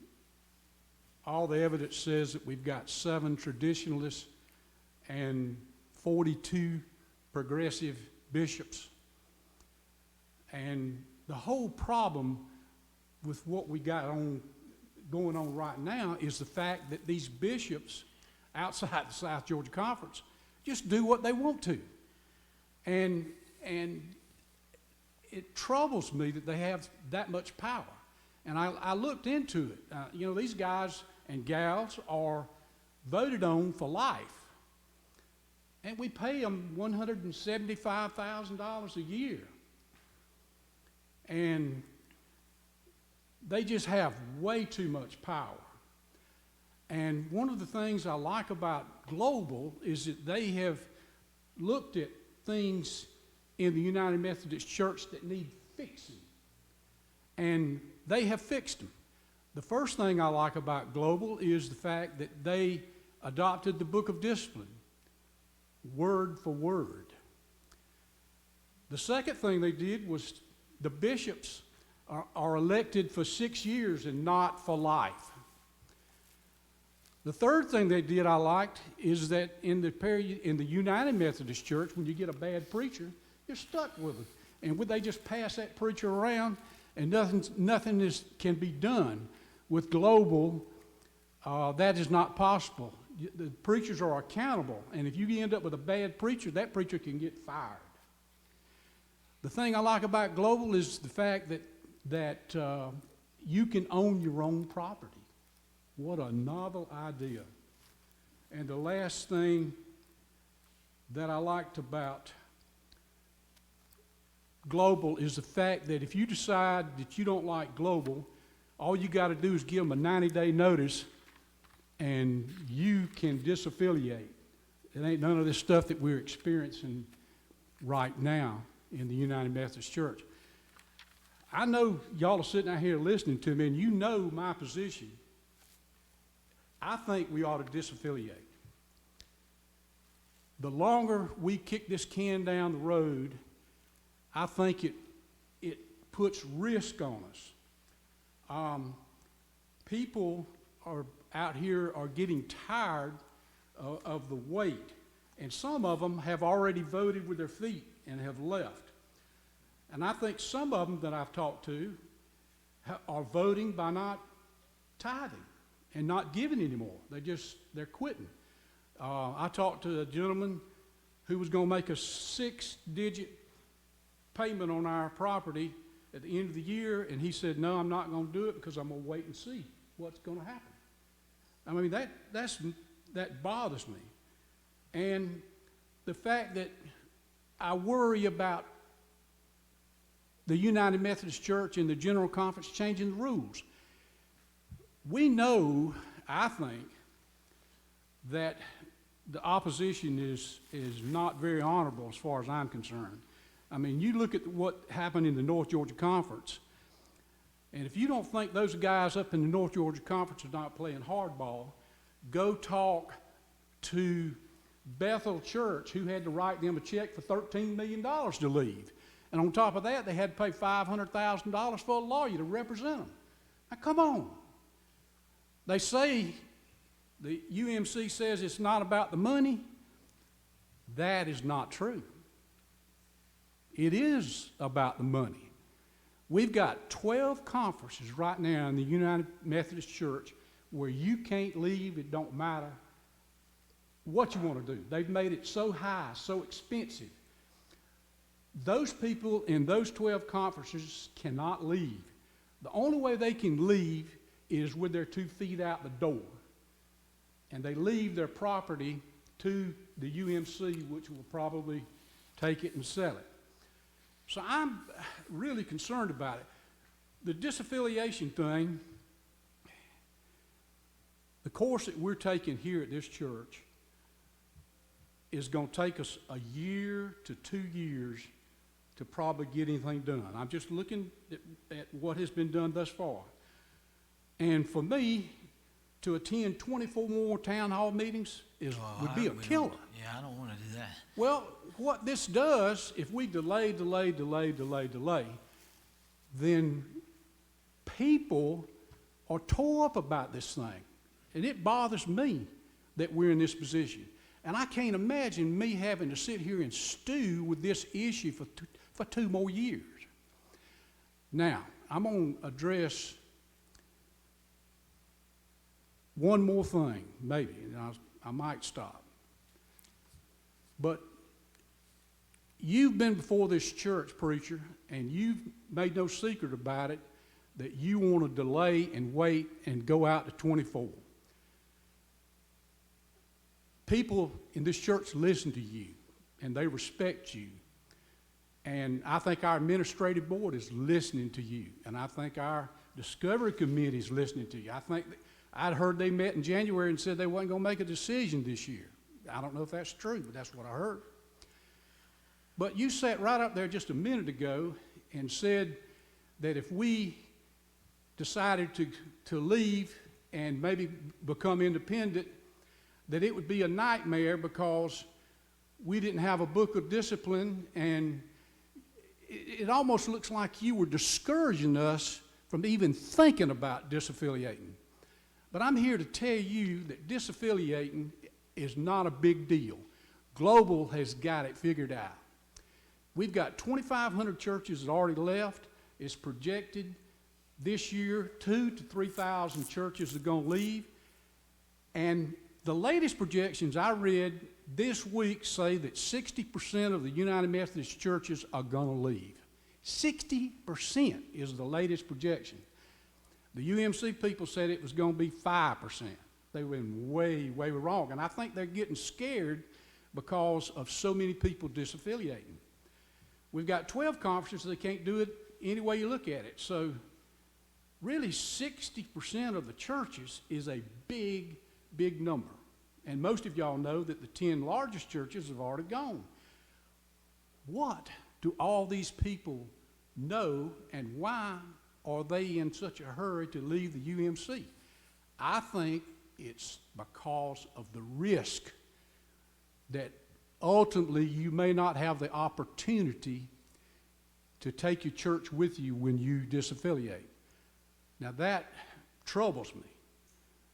all the evidence says that we've got 7 traditionalists and 42 progressive bishops. And the whole problem with what we got going on right now is the fact that these bishops outside the South Georgia Conference just do what they want to. And it troubles me that they have that much power. And I looked into it. These guys and gals are voted on for life. And we pay them $175,000 a year. And they just have way too much power. And one of the things I like about Global is that they have looked at things in the United Methodist Church that need fixing. And they have fixed them. The first thing I like about Global is the fact that they adopted the Book of Discipline, word for word. The second thing they did was the bishops are elected for 6 years and not for life. The third thing they did I liked is that in the United Methodist Church, when you get a bad preacher, you're stuck with them. And would they just pass that preacher around and nothing can be done? With Global, that is not possible. The preachers are accountable, and if you end up with a bad preacher, that preacher can get fired. The thing I like about Global is the fact that you can own your own property. What a novel idea. And the last thing that I liked about Global is the fact that if you decide that you don't like Global, all you got to do is give them a 90-day notice and you can disaffiliate. It ain't none of this stuff that we're experiencing right now in the United Methodist Church. I know y'all are sitting out here listening to me, and you know my position. I think we ought to disaffiliate. The longer we kick this can down the road, I think it puts risk on us. People out here are getting tired of the wait, and some of them have already voted with their feet and have left. And I think some of them that I've talked to are voting by not tithing and not giving anymore. They're quitting. I talked to a gentleman who was going to make a 6-digit payment on our property at the end of the year, and he said, no, I'm not going to do it because I'm going to wait and see what's going to happen. I mean, that bothers me. And the fact that I worry about the United Methodist Church and the General Conference changing the rules. We know, I think, that the opposition is not very honorable as far as I'm concerned. I mean, you look at what happened in the North Georgia Conference, and if you don't think those guys up in the North Georgia Conference are not playing hardball, go talk to Bethel Church, who had to write them a check for $13 million to leave. And on top of that, they had to pay $500,000 for a lawyer to represent them. Now, come on. They say, the UMC says it's not about the money. That is not true. It is about the money. We've got 12 conferences right now in the United Methodist Church where you can't leave, it don't matter what you want to do. They've made it so high, so expensive. Those people in those 12 conferences cannot leave. The only way they can leave is with their 2 feet out the door. And they leave their property to the UMC, which will probably take it and sell it. So I'm really concerned about it. The disaffiliation thing, the course that we're taking here at this church is going to take us a year to 2 years to probably get anything done. I'm just looking at what has been done thus far. And for me, to attend 24 more town hall meetings would be a killer. Yeah, I don't want to do that. Well, what this does, if we delay, then people are tore up about this thing. And it bothers me that we're in this position. And I can't imagine me having to sit here and stew with this issue for 2 more years. Now, I'm going to address one more thing, maybe, and I might stop. But you've been before this church, preacher, and you've made no secret about it, that you want to delay and wait and go out to 24. People in this church listen to you, and they respect you. And I think our administrative board is listening to you, and I think our discovery committee is listening to you. I think I'd heard they met in January and said they wasn't going to make a decision this year. I don't know if that's true, but that's what I heard. But you sat right up there just a minute ago and said that if we decided to leave and maybe become independent, that it would be a nightmare because we didn't have a book of discipline, and it almost looks like you were discouraging us from even thinking about disaffiliating. But I'm here to tell you that disaffiliating is not a big deal. Global has got it figured out. We've got 2,500 churches that already left. It's projected this year 2,000 to 3,000 churches are going to leave. And the latest projections I read this week say that 60% of the United Methodist churches are going to leave. 60% is the latest projection. The UMC people said it was going to be 5%. They went way, way wrong. And I think they're getting scared because of so many people disaffiliating. We've got 12 conferences, so they can't do it any way you look at it. So really 60% of the churches is a big, big number. And most of y'all know that the 10 largest churches have already gone. What do all these people know, and why are they in such a hurry to leave the UMC? I think it's because of the risk that ultimately you may not have the opportunity to take your church with you when you disaffiliate. Now that troubles me.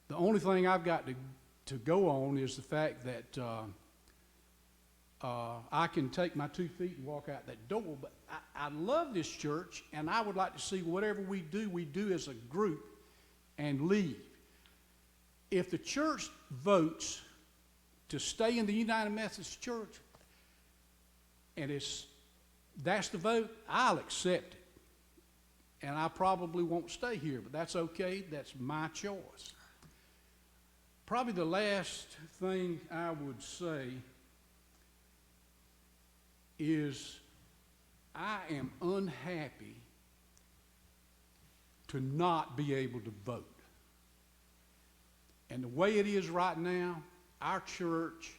The only thing I've got to go on is the fact that I can take my 2 feet and walk out that door, but I love this church, and I would like to see whatever we do as a group and leave. If the church votes to stay in the United Methodist Church, and that's the vote, I'll accept it. And I probably won't stay here, but that's okay. That's my choice. Probably the last thing I would say is I am unhappy to not be able to vote. And the way it is right now, our church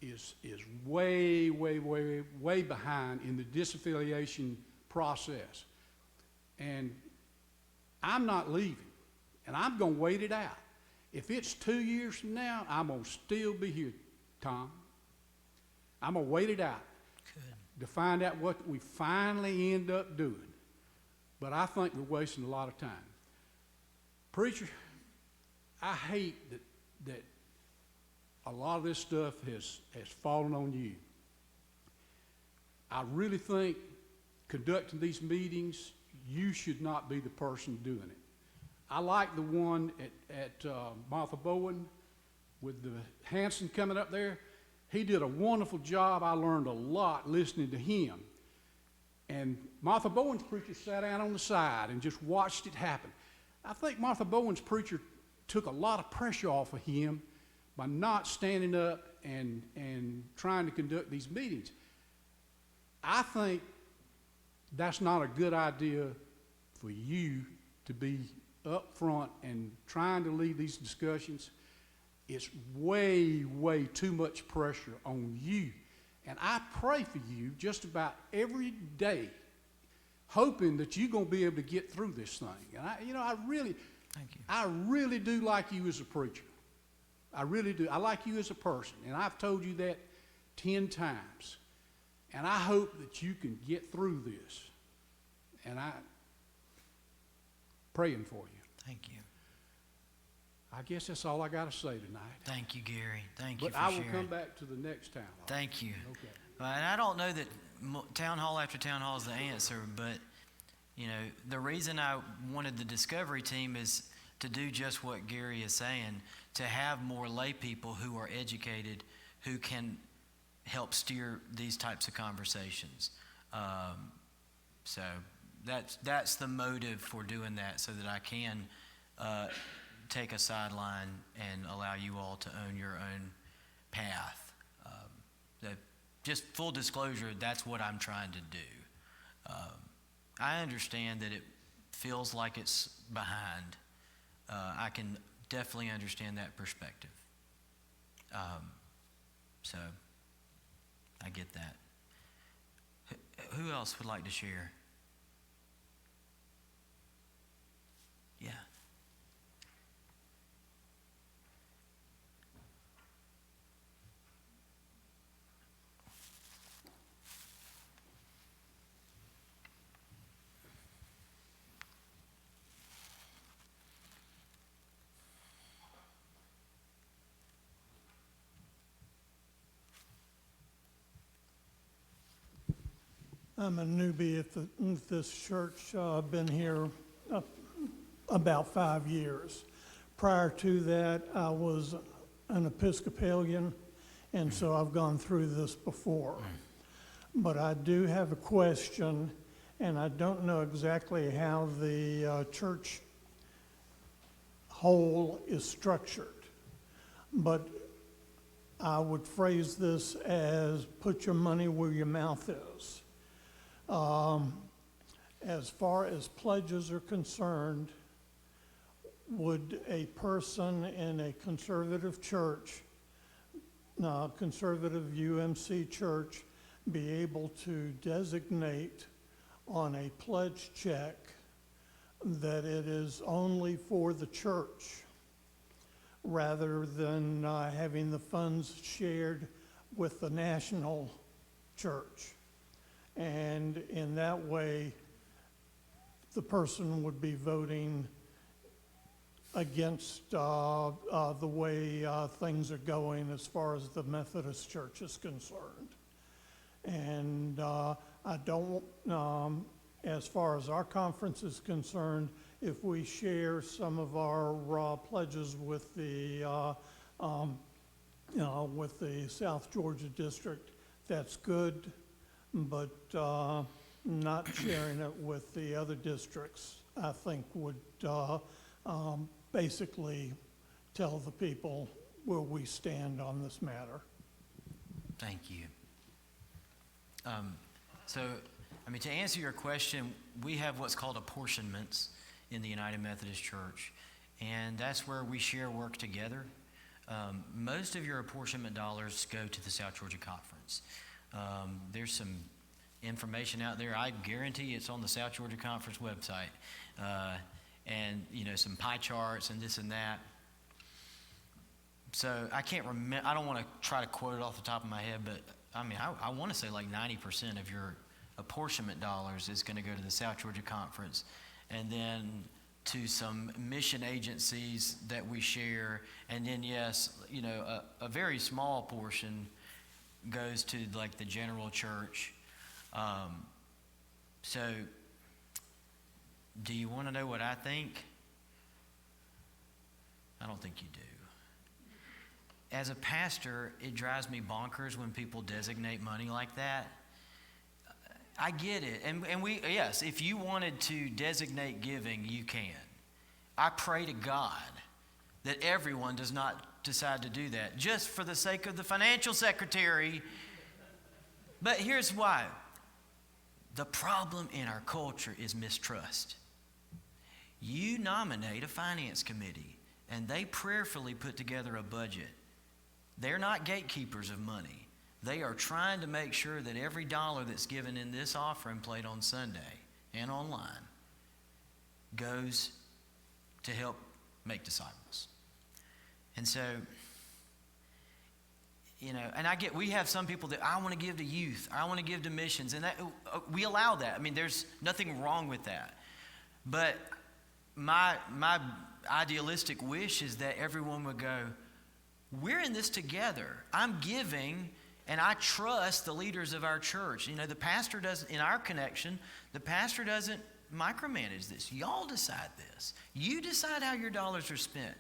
is way, way, way, way behind in the disaffiliation process. And I'm not leaving, and I'm going to wait it out. If it's 2 years from now, I'm going to still be here, Tom. I'm going to wait it out to find out what we finally end up doing. But I think we're wasting a lot of time. Preacher, I hate that a lot of this stuff has fallen on you. I really think conducting these meetings, you should not be the person doing it. I like the one at Martha Bowen with the Hanson coming up there. He did a wonderful job. I learned a lot listening to him. And Martha Bowen's preacher sat down on the side and just watched it happen. I think Martha Bowen's preacher took a lot of pressure off of him by not standing up and trying to conduct these meetings. I think that's not a good idea for you to be up front and trying to lead these discussions. It's way, way too much pressure on you. And I pray for you just about every day, hoping that you're going to be able to get through this thing. And I really do like you as a preacher. I really do. I like you as a person, and I've told you that 10 times. And I hope that you can get through this. And I'm praying for you. Thank you. I guess that's all I got to say tonight. Thank you, Gary. Thank you But for I will sharing. come back to the next town hall. Thank you. Okay. And I don't know that town hall after town hall is the answer, but the reason I wanted the discovery team is to do just what Gary is saying, to have more lay people who are educated, who can help steer these types of conversations. So that's the motive for doing that, so that I can take a sideline and allow you all to own your own path. Just full disclosure, that's what I'm trying to do. I understand that it feels like it's behind. I can definitely understand that perspective. So I get that. Who else would like to share? Yeah. I'm a newbie at this church. I've been here about 5 years. Prior to that, I was an Episcopalian, and so I've gone through this before. But I do have a question, and I don't know exactly how the church whole is structured. But I would phrase this as put your money where your mouth is. As far as pledges are concerned, would a person in a conservative church, conservative UMC church, be able to designate on a pledge check that it is only for the church, rather than having the funds shared with the national church? And in that way, the person would be voting against the way things are going as far as the Methodist Church is concerned. And I don't, as far as our conference is concerned, if we share some of our pledges with the South Georgia District, that's good. but not sharing it with the other districts, I think would basically tell the people where we stand on this matter. Thank you. To answer your question, we have what's called apportionments in the United Methodist Church, and that's where we share work together. Most of your apportionment dollars go to the South Georgia Conference. There's some information out there. I guarantee it's on the South Georgia Conference website, and some pie charts and this and that. So I can't remember. I don't want to try to quote it off the top of my head, but I want to say like 90% of your apportionment dollars is going to go to the South Georgia Conference, and then to some mission agencies that we share, and then yes, a very small portion goes to like the general church. So, do you want to know what I think? I don't think you do. As a pastor, it drives me bonkers when people designate money like that. I get it. And yes, if you wanted to designate giving, you can. I pray to God that everyone does not decide to do that just for the sake of the financial secretary. But here's why. The problem in our culture is mistrust. You nominate a finance committee, and they prayerfully put together a budget. They're not gatekeepers of money. They are trying to make sure that every dollar that's given in this offering plate on Sunday and online goes to help make disciples. And so, and we have some people that I want to give to youth, I want to give to missions, and that, we allow that. There's nothing wrong with that. But my idealistic wish is that everyone would go, we're in this together. I'm giving, and I trust the leaders of our church. The pastor doesn't, in our connection, the pastor doesn't micromanage this. Y'all decide this. You decide how your dollars are spent.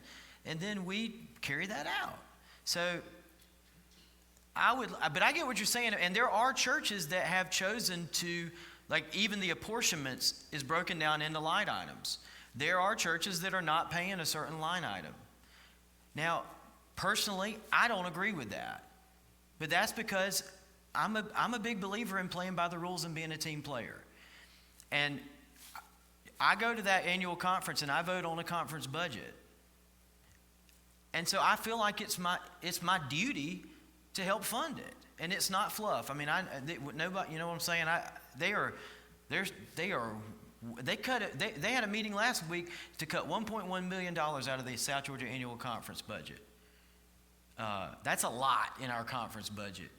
And then we carry that out. So but I get what you're saying. And there are churches that have chosen to, like even the apportionments is broken down into line items. There are churches that are not paying a certain line item. Now, personally, I don't agree with that. But that's because I'm a big believer in playing by the rules and being a team player. And I go to that annual conference and I vote on a conference budget. And so I feel like it's my duty to help fund it. And it's not fluff. Nobody, you know what I'm saying? They had a meeting last week to cut $1.1 million out of the South Georgia Annual Conference budget. That's a lot in our conference budget.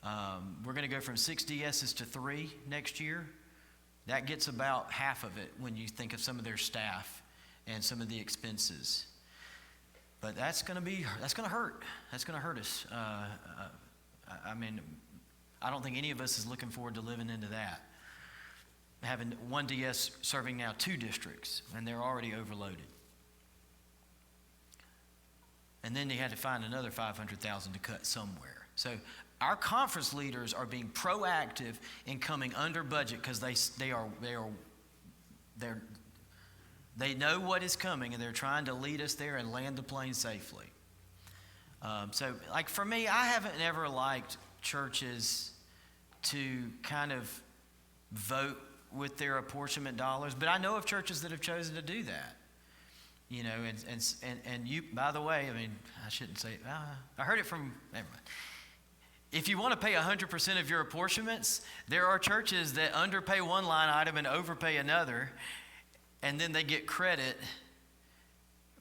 We're going to go from 6 DSs to 3 next year. That gets about half of it when you think of some of their staff and some of the expenses. But that's going to hurt. That's going to hurt us. I don't think any of us is looking forward to living into that. Having one DS serving now 2 districts, and they're already overloaded. And then they had to find another $500,000 to cut somewhere. So our conference leaders are being proactive in coming under budget because they know what is coming, and they're trying to lead us there and land the plane safely. So, like for me, I haven't ever liked churches to kind of vote with their apportionment dollars, but I know of churches that have chosen to do that. And you, by the way, I shouldn't say, I heard it from, never mind. If you want to pay 100% of your apportionments, there are churches that underpay one line item and overpay another, and then they get credit.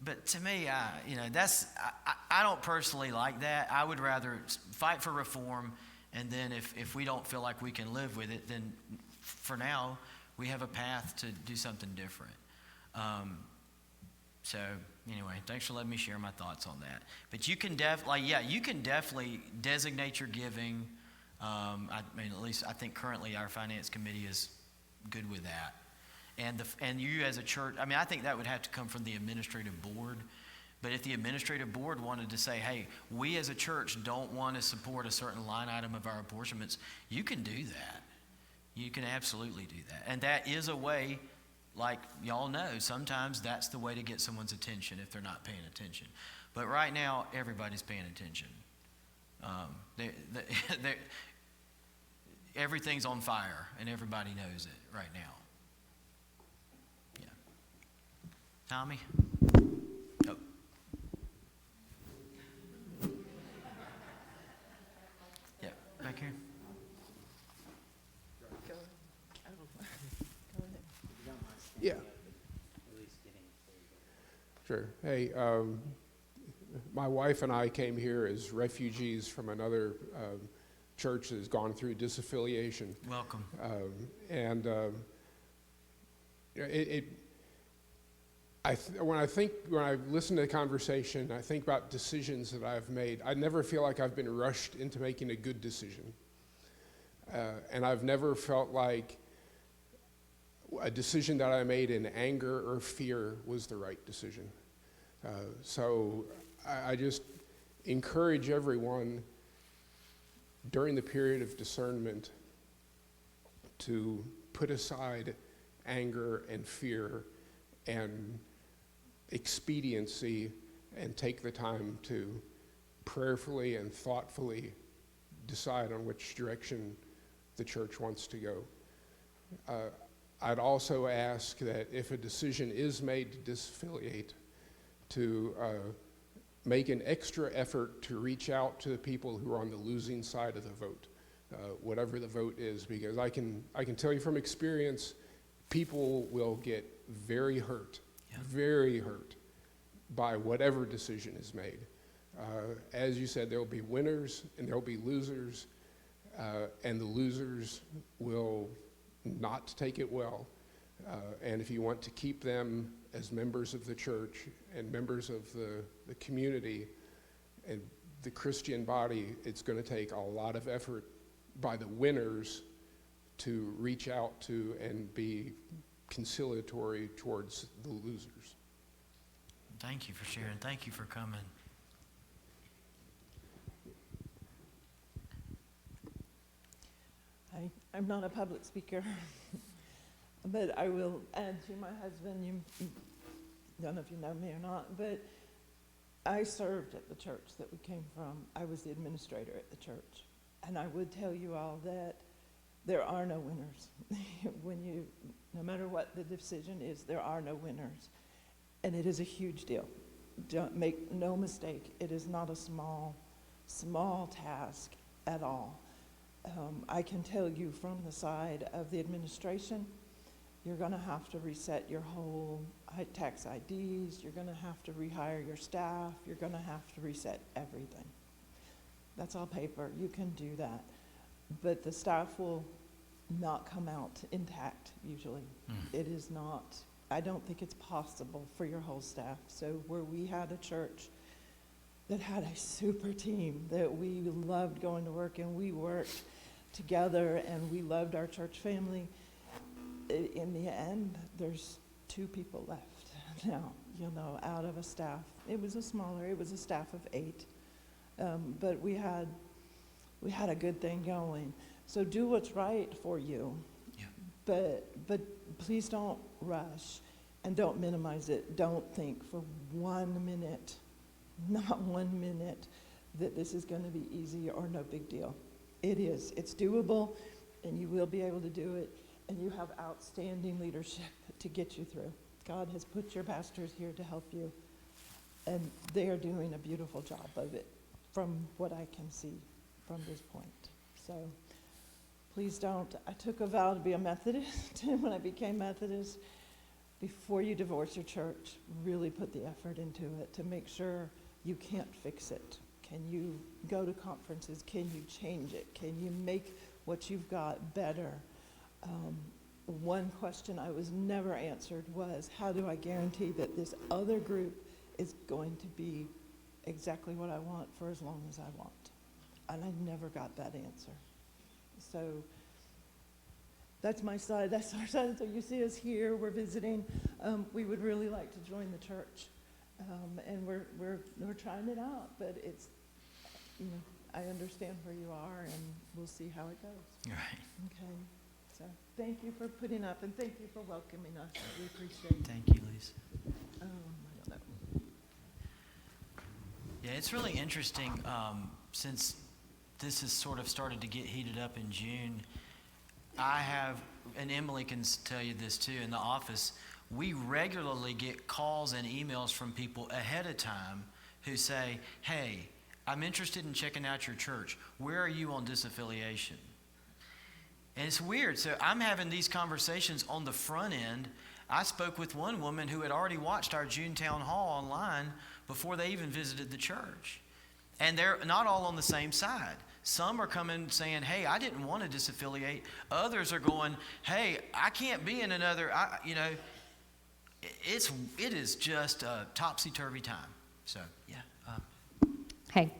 But to me, I don't personally like that. I would rather fight for reform, and then if we don't feel like we can live with it, then for now, we have a path to do something different. So anyway, thanks for letting me share my thoughts on that. But you can definitely designate your giving. At least I think currently our finance committee is good with that. And you as a church, I think that would have to come from the administrative board. But if the administrative board wanted to say, hey, we as a church don't want to support a certain line item of our apportionments, you can do that. You can absolutely do that. And that is a way, like y'all know, sometimes that's the way to get someone's attention if they're not paying attention. But right now, everybody's paying attention. Everything's on fire, and everybody knows it right now. Yeah. Tommy? Oh. Yeah, back here. Yeah. Sure. Hey, my wife and I came here as refugees from another church that has gone through disaffiliation. Welcome. When I listen to the conversation, I think about decisions that I've made. I never feel like I've been rushed into making a good decision. And I've never felt like a decision that I made in anger or fear was the right decision. So I just encourage everyone during the period of discernment to put aside anger and fear and expediency and take the time to prayerfully and thoughtfully decide on which direction the church wants to go. I'd also ask that if a decision is made to disaffiliate, to make an extra effort to reach out to the people who are on the losing side of the vote, whatever the vote is, because I can tell you from experience, people will get very hurt by whatever decision is made. As you said, there will be winners and there will be losers, and the losers will not take it well. And if you want to keep them as members of the church and members of the community and the Christian body, it's going to take a lot of effort by the winners to reach out to and be conciliatory towards the losers. Thank you for sharing. Thank you for coming. I'm not a public speaker, but I will add to my husband. You don't know if you know me or not, but I served at the church that we came from. I was the administrator at the church. And I would tell you all that there are no winners. No matter what the decision is, there are no winners. And it is a huge deal. Don't make no mistake, it is not a small task at all. I can tell you from the side of the administration, you're going to have to reset your whole tax IDs, you're going to have to rehire your staff, you're going to have to reset everything. That's all paper, you can do that. But the staff will not come out intact usually. It is not, I don't think it's possible for your whole staff. So where we had a church that had a super team that we loved going to work and we worked together and we loved our church family, in the end, there's 2 people left now, out of a staff. It was a staff of 8. But we had a good thing going. So do what's right for you. Yeah. But please don't rush and don't minimize it. Don't think for 1 minute, not 1 minute, that this is going to be easy or no big deal. It is. It's doable, and you will be able to do it, and you have outstanding leadership to get you through. God has put your pastors here to help you, and they are doing a beautiful job of it from what I can see from this point. So please don't. I took a vow to be a Methodist when I became Methodist. Before you divorce your church, really put the effort into it to make sure you can't fix it. Can you go to conferences? Can you change it? Can you make what you've got better? One question I was never answered was, how do I guarantee that this other group is going to be exactly what I want for as long as I want? And I never got that answer. So that's my side, that's our side. So you see us here, we're visiting. We would really like to join the church. And we're trying it out, but it's, I understand where you are, and we'll see how it goes. Right. Okay. So thank you for putting up, and thank you for welcoming us. We appreciate it. Thank you, Lisa. I don't know. Yeah, it's really interesting since this has sort of started to get heated up in June. I have, and Emily can tell you this too, in the office, we regularly get calls and emails from people ahead of time who say, hey, I'm interested in checking out your church. Where are you on disaffiliation? And it's weird. So I'm having these conversations on the front end. I spoke with one woman who had already watched our June town hall online before they even visited the church. And they're not all on the same side. Some are coming saying, hey, I didn't want to disaffiliate. Others are going, hey, I can't be in another, it is just a topsy-turvy time. So, yeah. Hey,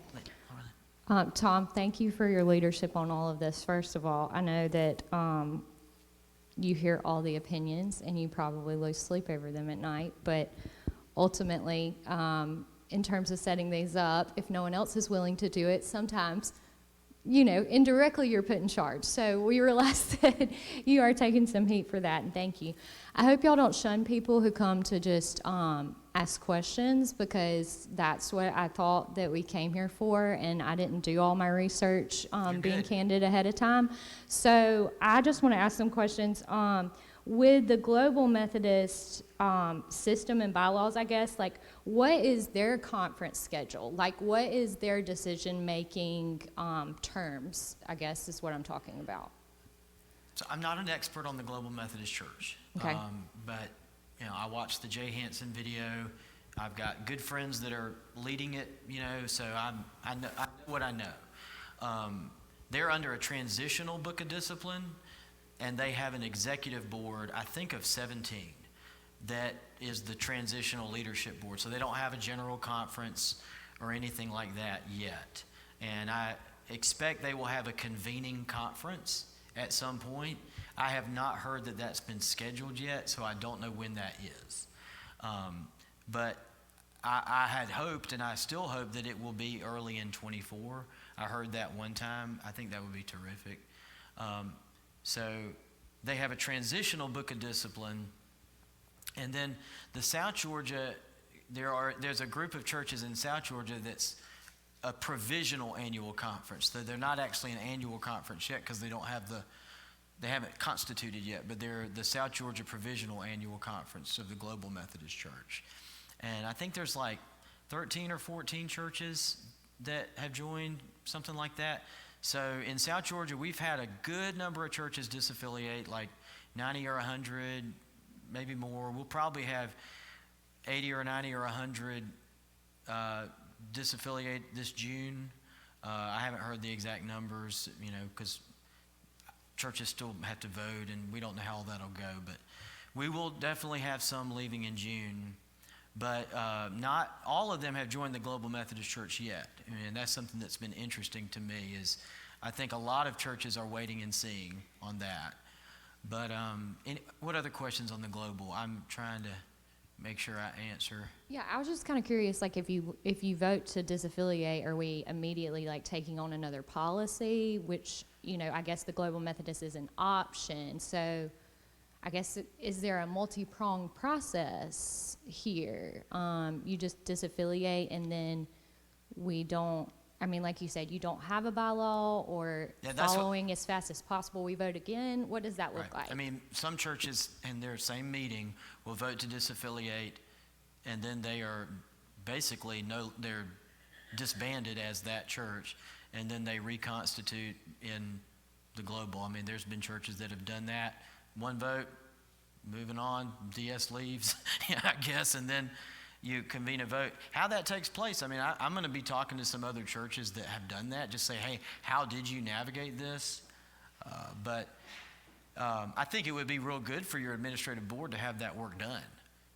Tom, thank you for your leadership on all of this. First of all, I know that you hear all the opinions and you probably lose sleep over them at night, but ultimately, in terms of setting these up, if no one else is willing to do it, sometimes, indirectly you're put in charge. So we realize that you are taking some heat for that, and thank you. I hope y'all don't shun people who come to just ask questions, because that's what I thought that we came here for, and I didn't do all my research being candid ahead of time. So I just want to ask some questions. With the Global Methodist system and bylaws, I guess, like, what is their conference schedule? Like, what is their decision-making terms, I guess, is what I'm talking about. So I'm not an expert on the Global Methodist Church. Okay. But, I watched the Jay Hansen video. I've got good friends that are leading it, so I know what I know. They're under a transitional book of discipline, and they have an executive board, I think of 17, that is the transitional leadership board. So they don't have a general conference or anything like that yet. And I expect they will have a convening conference at some point. I have not heard that that's been scheduled yet, so I don't know when that is. But I had hoped, and I still hope, that it will be early in 24. I heard that one time. I think that would be terrific. So they have a transitional book of discipline. And then the South Georgia, there's a group of churches in South Georgia that's a provisional annual conference. So they're not actually an annual conference yet, because they haven't constituted yet, but they're the South Georgia Provisional Annual Conference of the Global Methodist Church. And I think there's like 13 or 14 churches that have joined, something like that. So in South Georgia, we've had a good number of churches disaffiliate, like 90 or 100, maybe more. We'll probably have 80 or 90 or 100 disaffiliate this June. I haven't heard the exact numbers, because churches still have to vote, and we don't know how that'll go. But we will definitely have some leaving in June. But not all of them have joined the Global Methodist Church yet. And that's something that's been interesting to me, is I think a lot of churches are waiting and seeing on that. But what other questions on the Global? I'm trying to make sure I answer. Yeah, I was just kind of curious, like, if you vote to disaffiliate, are we immediately, like, taking on another policy, which, I guess the Global Methodist is an option. So I guess, is there a multi-pronged process here? You just disaffiliate, and then we don't, like you said, you don't have a bylaw, or following as fast as possible, we vote again? What does that look like? Some churches in their same meeting will vote to disaffiliate, and then they are basically they're disbanded as that church, and then they reconstitute in the Global. There's been churches that have done that. One vote, moving on, DS leaves, I guess, and then you convene a vote. How that takes place, I'm going to be talking to some other churches that have done that, just say, hey, how did you navigate this? But I think it would be real good for your administrative board to have that work done,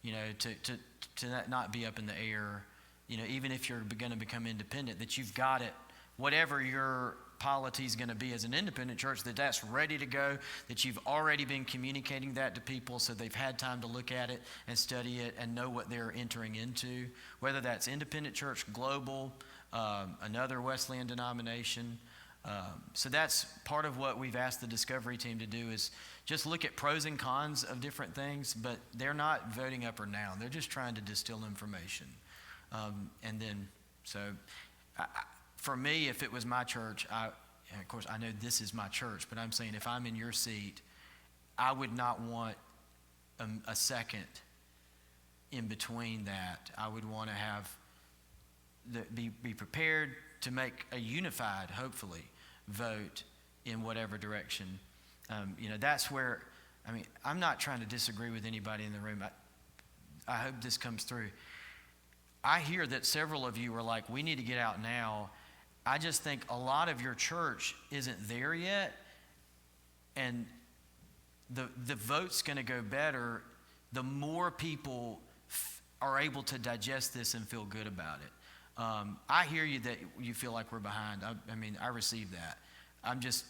to not be up in the air, even if you're going to become independent, that you've got it, whatever your polity is going to be as an independent church, that's ready to go, that you've already been communicating that to people so they've had time to look at it and study it and know what they're entering into, whether that's independent church, Global, another Wesleyan denomination. So that's part of what we've asked the Discovery team to do is just look at pros and cons of different things, but they're not voting up or down. They're just trying to distill information. And then, so for me, if it was my church, and of course, I know this is my church, but I'm saying if I'm in your seat, I would not want a second in between that. I would want to have be prepared to make a unified, hopefully, vote in whatever direction. That's where, I'm not trying to disagree with anybody in the room. I hope this comes through. I hear that several of you are like, we need to get out now. I just think a lot of your church isn't there yet, and the vote's going to go better the more people are able to digest this and feel good about it. I hear you that you feel like we're behind. I receive that. I'm just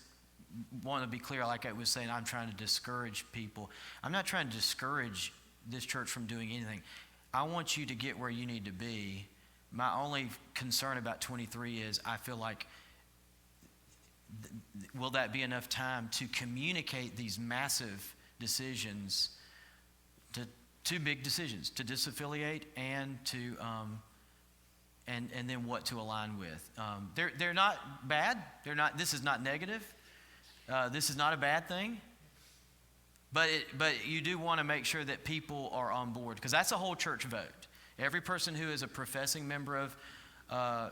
want to be clear, like I was saying, I'm trying to discourage people. I'm not trying to discourage this church from doing anything. I want you to get where you need to be. My only concern about 23 is I feel like, will that be enough time to communicate these massive decisions, two big decisions, to disaffiliate and to and then what to align with. They're not bad. This is not negative. This is not a bad thing. But you do want to make sure that people are on board, because that's a whole church vote. Every person who is a professing member of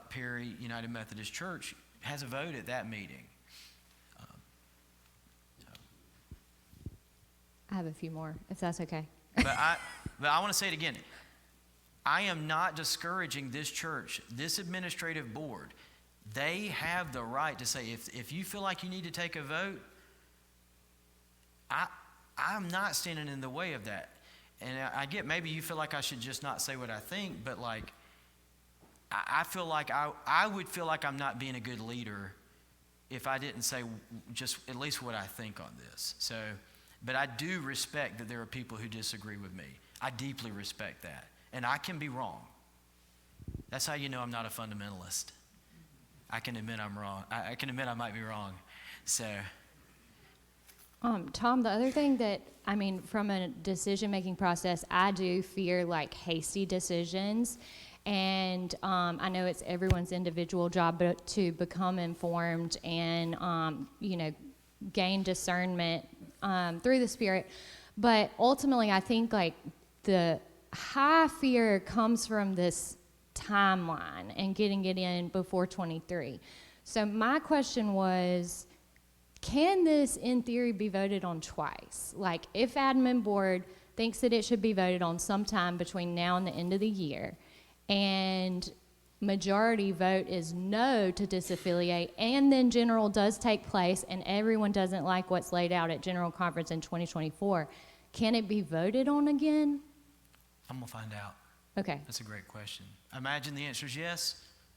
Perry United Methodist Church has a vote at that meeting. I have a few more, if that's okay. But I want to say it again. I am not discouraging this church, this administrative board. They have the right to say, if you feel like you need to take a vote, I'm not standing in the way of that. And I get maybe you feel like I should just not say what I think, but like I feel like I would feel like I'm not being a good leader if I didn't say just at least what I think on this. So, but I do respect that there are people who disagree with me. I deeply respect that. And I can be wrong. That's how you know I'm not a fundamentalist. I can admit I'm wrong. I can admit I might be wrong. So. Tom, the other thing that, from a decision-making process, I do fear like hasty decisions. And I know it's everyone's individual job to become informed and, gain discernment through the Spirit. But ultimately, I think like the high fear comes from this timeline and getting it in before 23. So my question was, can this, in theory, be voted on twice? Like, if admin board thinks that it should be voted on sometime between now and the end of the year, and majority vote is no to disaffiliate, and then general does take place, and everyone doesn't like what's laid out at general conference in 2024, can it be voted on again? I'm going to find out. Okay. That's a great question. I imagine the answer is yes,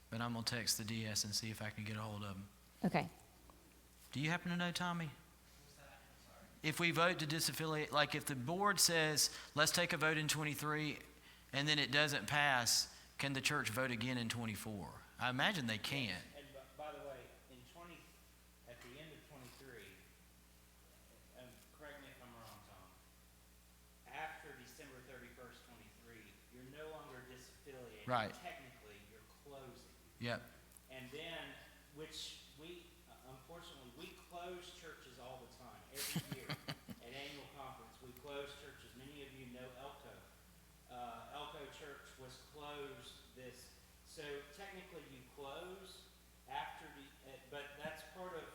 but I'm going to text the DS and see if I can get a hold of them. Okay. Do you happen to know, Tommy? If we vote to disaffiliate, like if the board says, let's take a vote in 23, and then it doesn't pass, can the church vote again in 24? I imagine they can. And by the way, at the end of 23, correct me if I'm wrong, Tom, after December 31st, 23, you're no longer disaffiliated. Right. Technically, you're closing. Yep. And then, which unfortunately, we close churches all the time, every year. At annual conference, we close churches. Many of you know Elko. Elko Church was closed so technically you close after but that's part of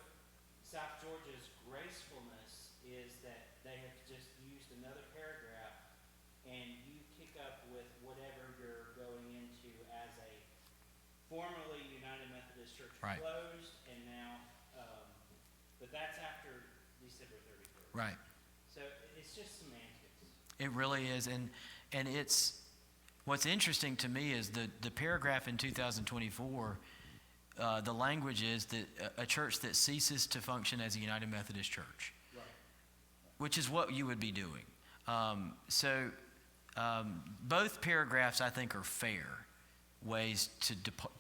South Georgia's gracefulness is that they have just used another paragraph and you kick up with whatever you're going into as a formerly United Methodist Church Right. Closed, and now, but that's after December 31st. Right. So it's just semantics. It really is. And it's, what's interesting to me is the paragraph in 2024, the language is that a church that ceases to function as a United Methodist Church, Right. which is what you would be doing. Both paragraphs, I think, are fair ways to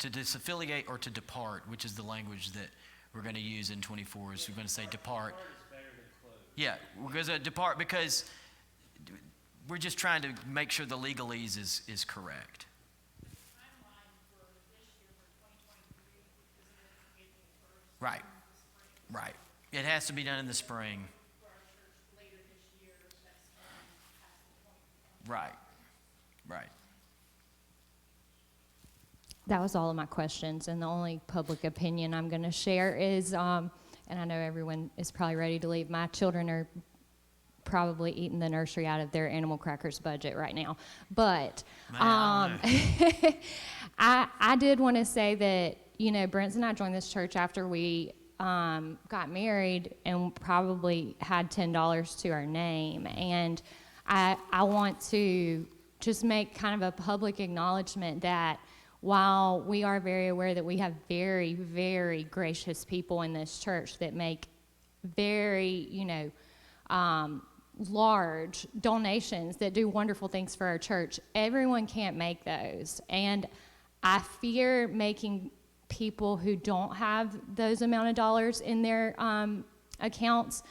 disaffiliate or to depart, which is the language that we're going to use in 24 is we're going to say depart. Depart is better than close. Yeah, we're going to depart because we're just trying to make sure the legalese is correct. Timeline for this year for 2023 is April 1st. Right, right. It has to be done in the spring. For our church later this year, that's past the point. Right, right. That was all of my questions, and the only public opinion I'm going to share is, and I know everyone is probably ready to leave. My children are probably eating the nursery out of their animal crackers budget right now, but I did want to say that, you know, Brent and I joined this church after we got married and probably had $10 to our name, and I want to just make kind of a public acknowledgement that while we are very aware that we have very, very gracious people in this church that make very, you know, large donations that do wonderful things for our church, everyone can't make those. And I fear making people who don't have those amount of dollars in their accounts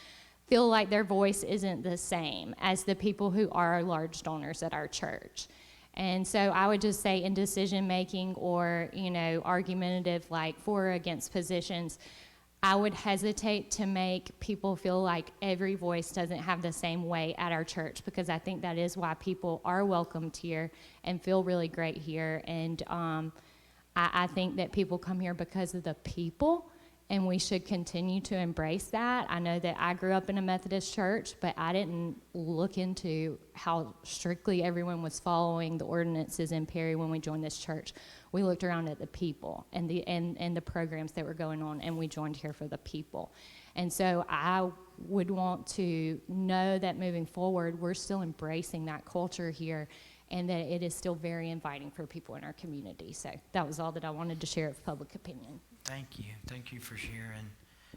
feel like their voice isn't the same as the people who are large donors at our church. And so I would just say in decision making or, you know, argumentative, like for or against positions, I would hesitate to make people feel like every voice doesn't have the same weight at our church, because I think that is why people are welcomed here and feel really great here. And I think that people come here because of the people, and we should continue to embrace that. I know that I grew up in a Methodist church, but I didn't look into how strictly everyone was following the ordinances in Perry when we joined this church. We looked around at the people and the programs that were going on, and we joined here for the people. And so I would want to know that moving forward, we're still embracing that culture here, and that it is still very inviting for people in our community. So that was all that I wanted to share of public opinion. Thank you. Thank you for sharing.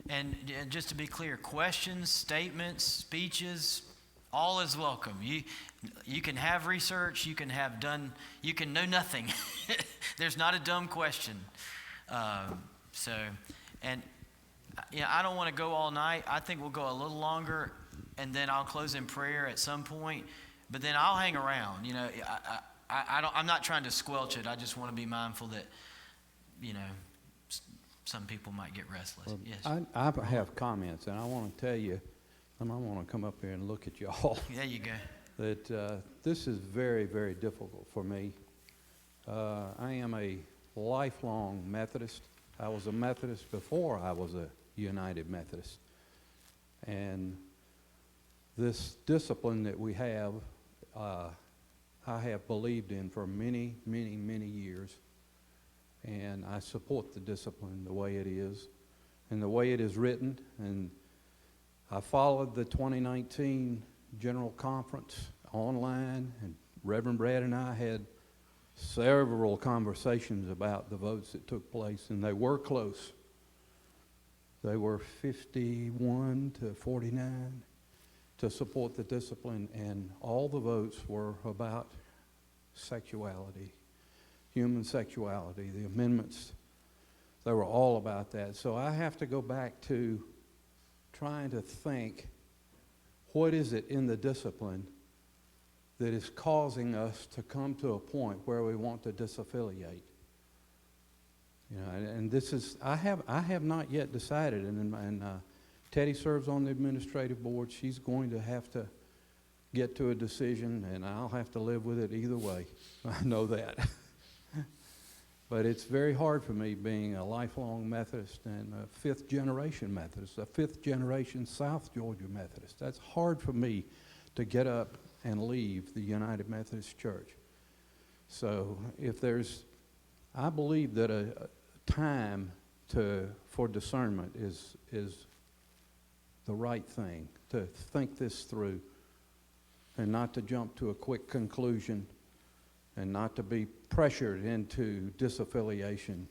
And just to be clear, questions, statements, speeches, all is welcome. You can have research, you can know nothing. There's not a dumb question. And I don't want to go all night. I think we'll go a little longer, and then I'll close in prayer at some point. But then I'll hang around. You know, I'm not trying to squelch it. I just want to be mindful that, you know, some people might get restless. Well, Yes. I have comments, and I want to tell you, I want to come up here and look at y'all. There you go. That this is very, very difficult for me. I am a lifelong Methodist. I was a Methodist before I was a United Methodist. And this discipline that we have, I have believed in for many, many, many years. And I support the discipline the way it is and the way it is written. And I followed the 2019 General Conference online, and Reverend Brad and I had several conversations about the votes that took place, and they were close. They were 51 to 49 to support the discipline, and all the votes were about sexuality, human sexuality. The amendments, they were all about that. So I have to go back to trying to think, what is it in the discipline that is causing us to come to a point where we want to disaffiliate? You know, and this is, I have not yet decided, and Teddy serves on the administrative board. She's going to have to get to a decision, and I'll have to live with it either way. I know that. But it's very hard for me, being a lifelong Methodist and a fifth-generation Methodist, a fifth-generation South Georgia Methodist. That's hard for me to get up and leave the United Methodist Church. So if there's, I believe that a time for discernment is the right thing, to think this through and not to jump to a quick conclusion and not to be pressured into disaffiliation.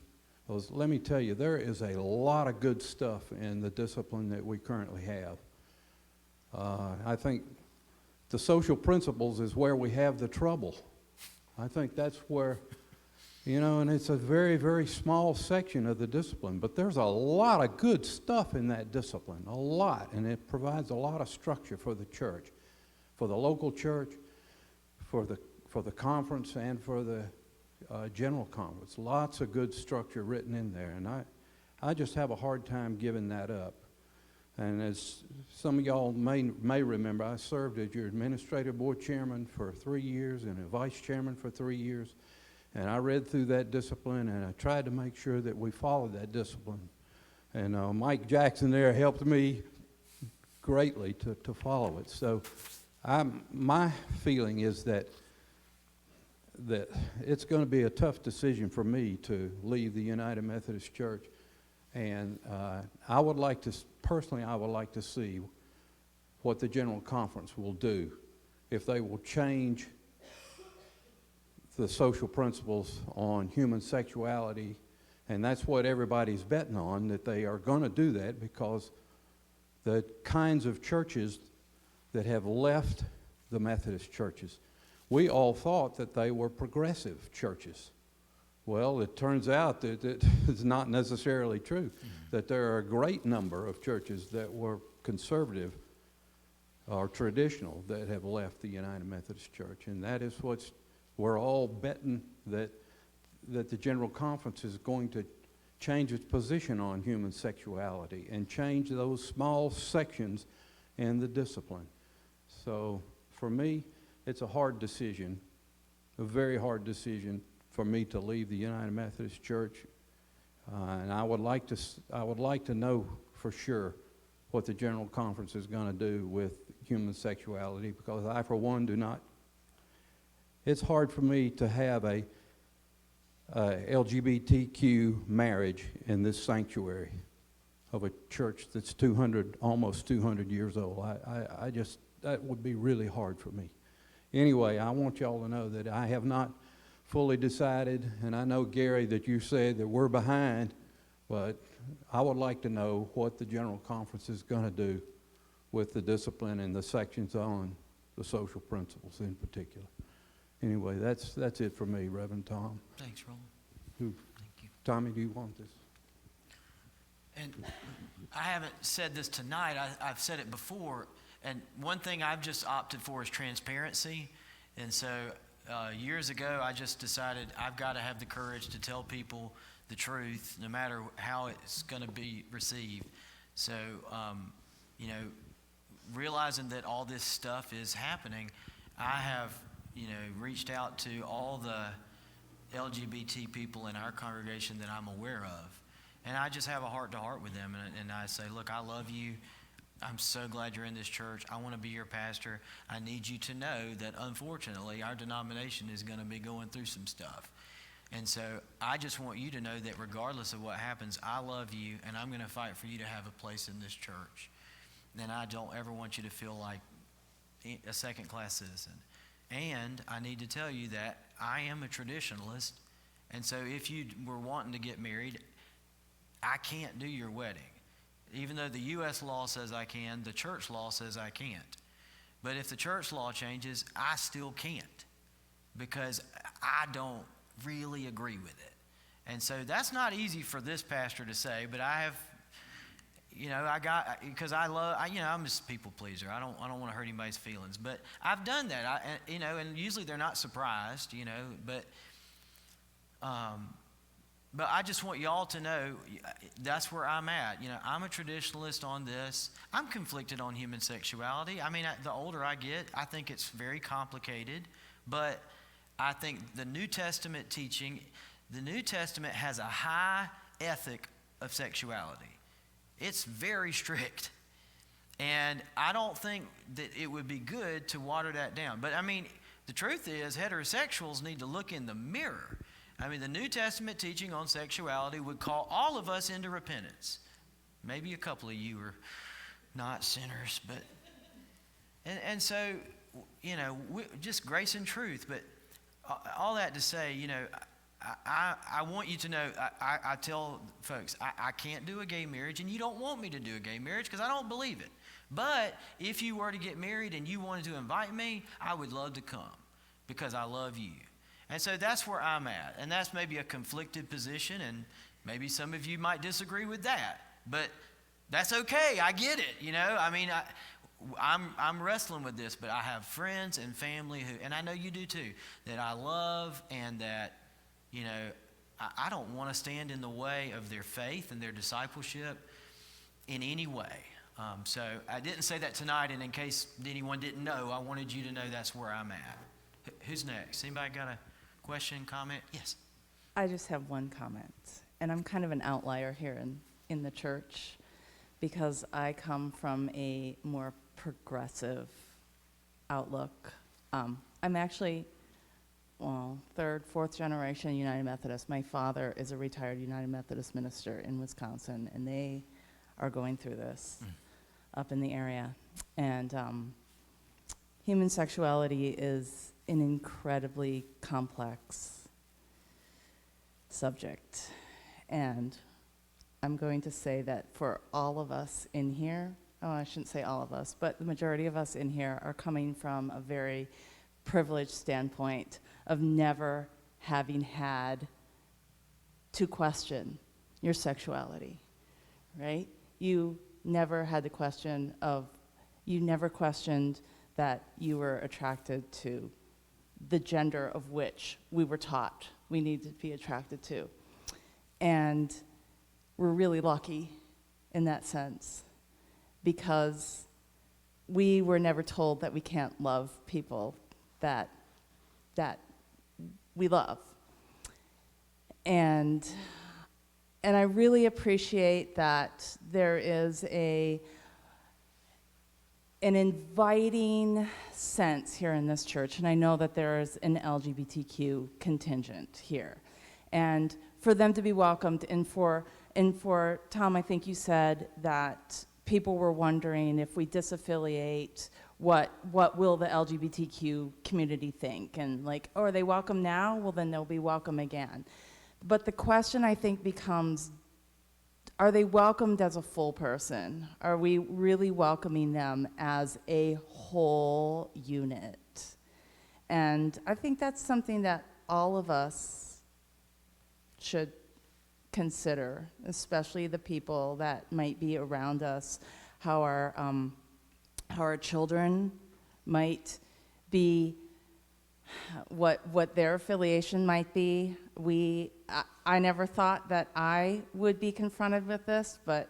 Because let me tell you, there is a lot of good stuff in the discipline that we currently have. I think the social principles is where we have the trouble. I think that's where, You know, and it's a very, very small section of the discipline, but there's a lot of good stuff in that discipline, a lot, and it provides a lot of structure for the church, for the local church, for the conference, and for the general conference. Lots of good structure written in there, and I just have a hard time giving that up. And as some of y'all may remember, I served as your administrative board chairman for 3 years and a vice chairman for 3 years. And I read through that discipline, and I tried to make sure that we followed that discipline. And Mike Jackson there helped me greatly to follow it. So my feeling is that it's going to be a tough decision for me to leave the United Methodist Church. And I would like to see what the General Conference will do, if they will change the social principles on human sexuality. And that's what everybody's betting on, that they are going to do that, because the kinds of churches that have left the Methodist churches, we all thought that they were progressive churches. Well, it turns out that it's not necessarily true, that there are a great number of churches that were conservative or traditional that have left the United Methodist Church. And that is we're all betting that the General Conference is going to change its position on human sexuality and change those small sections in the discipline. So for me, it's a hard decision, a very hard decision for me to leave the United Methodist Church. And I would like to know for sure what the General Conference is going to do with human sexuality, because I, for one, do not. It's hard for me to have a LGBTQ marriage in this sanctuary of a church that's almost 200 years old. That would be really hard for me. Anyway, I want y'all to know that I have not fully decided, and I know, Gary, that you said that we're behind, but I would like to know what the General Conference is going to do with the discipline and the sections on the social principles in particular. Anyway, that's it for me, Reverend Tom. Thanks, Roland. Thank you. Tommy, do you want this? And I haven't said this tonight. I've said it before. And one thing I've just opted for is transparency. And so years ago, I just decided I've got to have the courage to tell people the truth, no matter how it's going to be received. So, realizing that all this stuff is happening, I have, reached out to all the LGBT people in our congregation that I'm aware of. And I just have a heart-to-heart with them. And I say, look, I love you. I'm so glad you're in this church. I want to be your pastor. I need you to know that, unfortunately, our denomination is going to be going through some stuff. And so I just want you to know that regardless of what happens, I love you, and I'm going to fight for you to have a place in this church. And I don't ever want you to feel like a second-class citizen. And I need to tell you that I am a traditionalist, and so if you were wanting to get married, I can't do your wedding. Even though the U.S. law says I can, the church law says I can't. But if the church law changes, I still can't, because I don't really agree with it. And so that's not easy for this pastor to say, but I have, I'm just a people pleaser. I don't want to hurt anybody's feelings, but I've done that. And usually they're not surprised, but I just want y'all to know that's where I'm at. I'm a traditionalist on this. I'm conflicted on human sexuality. I mean, the older I get, I think it's very complicated, but I think the New Testament has a high ethic of sexuality. It's very strict. And I don't think that it would be good to water that down. But I mean, the truth is, heterosexuals need to look in the mirror. I mean, the New Testament teaching on sexuality would call all of us into repentance. Maybe a couple of you are not sinners, but, and so, just grace and truth. But all that to say, I want you to know, I tell folks, I can't do a gay marriage, and you don't want me to do a gay marriage because I don't believe it. But if you were to get married and you wanted to invite me, I would love to come because I love you. And so that's where I'm at. And that's maybe a conflicted position, and maybe some of you might disagree with that. But that's okay. I get it, you know. I mean, I'm wrestling with this, but I have friends and family who, and I know you do too, that I love, and that, you know, I don't want to stand in the way of their faith and their discipleship in any way. So I didn't say that tonight, and in case anyone didn't know, I wanted you to know that's where I'm at. Who's next? Anybody got a question, comment? Yes. I just have one comment, and I'm kind of an outlier here in the church because I come from a more progressive outlook. I'm actually, third, fourth generation United Methodist. My father is a retired United Methodist minister in Wisconsin, and they are going through this up in the area. And human sexuality is an incredibly complex subject. And I'm going to say that for all of us in here, I shouldn't say all of us, but the majority of us in here are coming from a very privileged standpoint of never having had to question your sexuality, right? You never had the question of, you never questioned that you were attracted to the gender of which we were taught we need to be attracted to. And we're really lucky in that sense because we were never told that we can't love people that we love. And I really appreciate that there is an inviting sense here in this church, and I know that there is an LGBTQ contingent here. And for them to be welcomed, and for Tom, I think you said that people were wondering if we disaffiliate, what will the LGBTQ community think? And like, oh, are they welcome now? Well, then they'll be welcome again. But the question, I think, becomes, are they welcomed as a full person? Are we really welcoming them as a whole unit? And I think that's something that all of us should consider, especially the people that might be around us, how our children might be, what their affiliation might be. I never thought that I would be confronted with this, but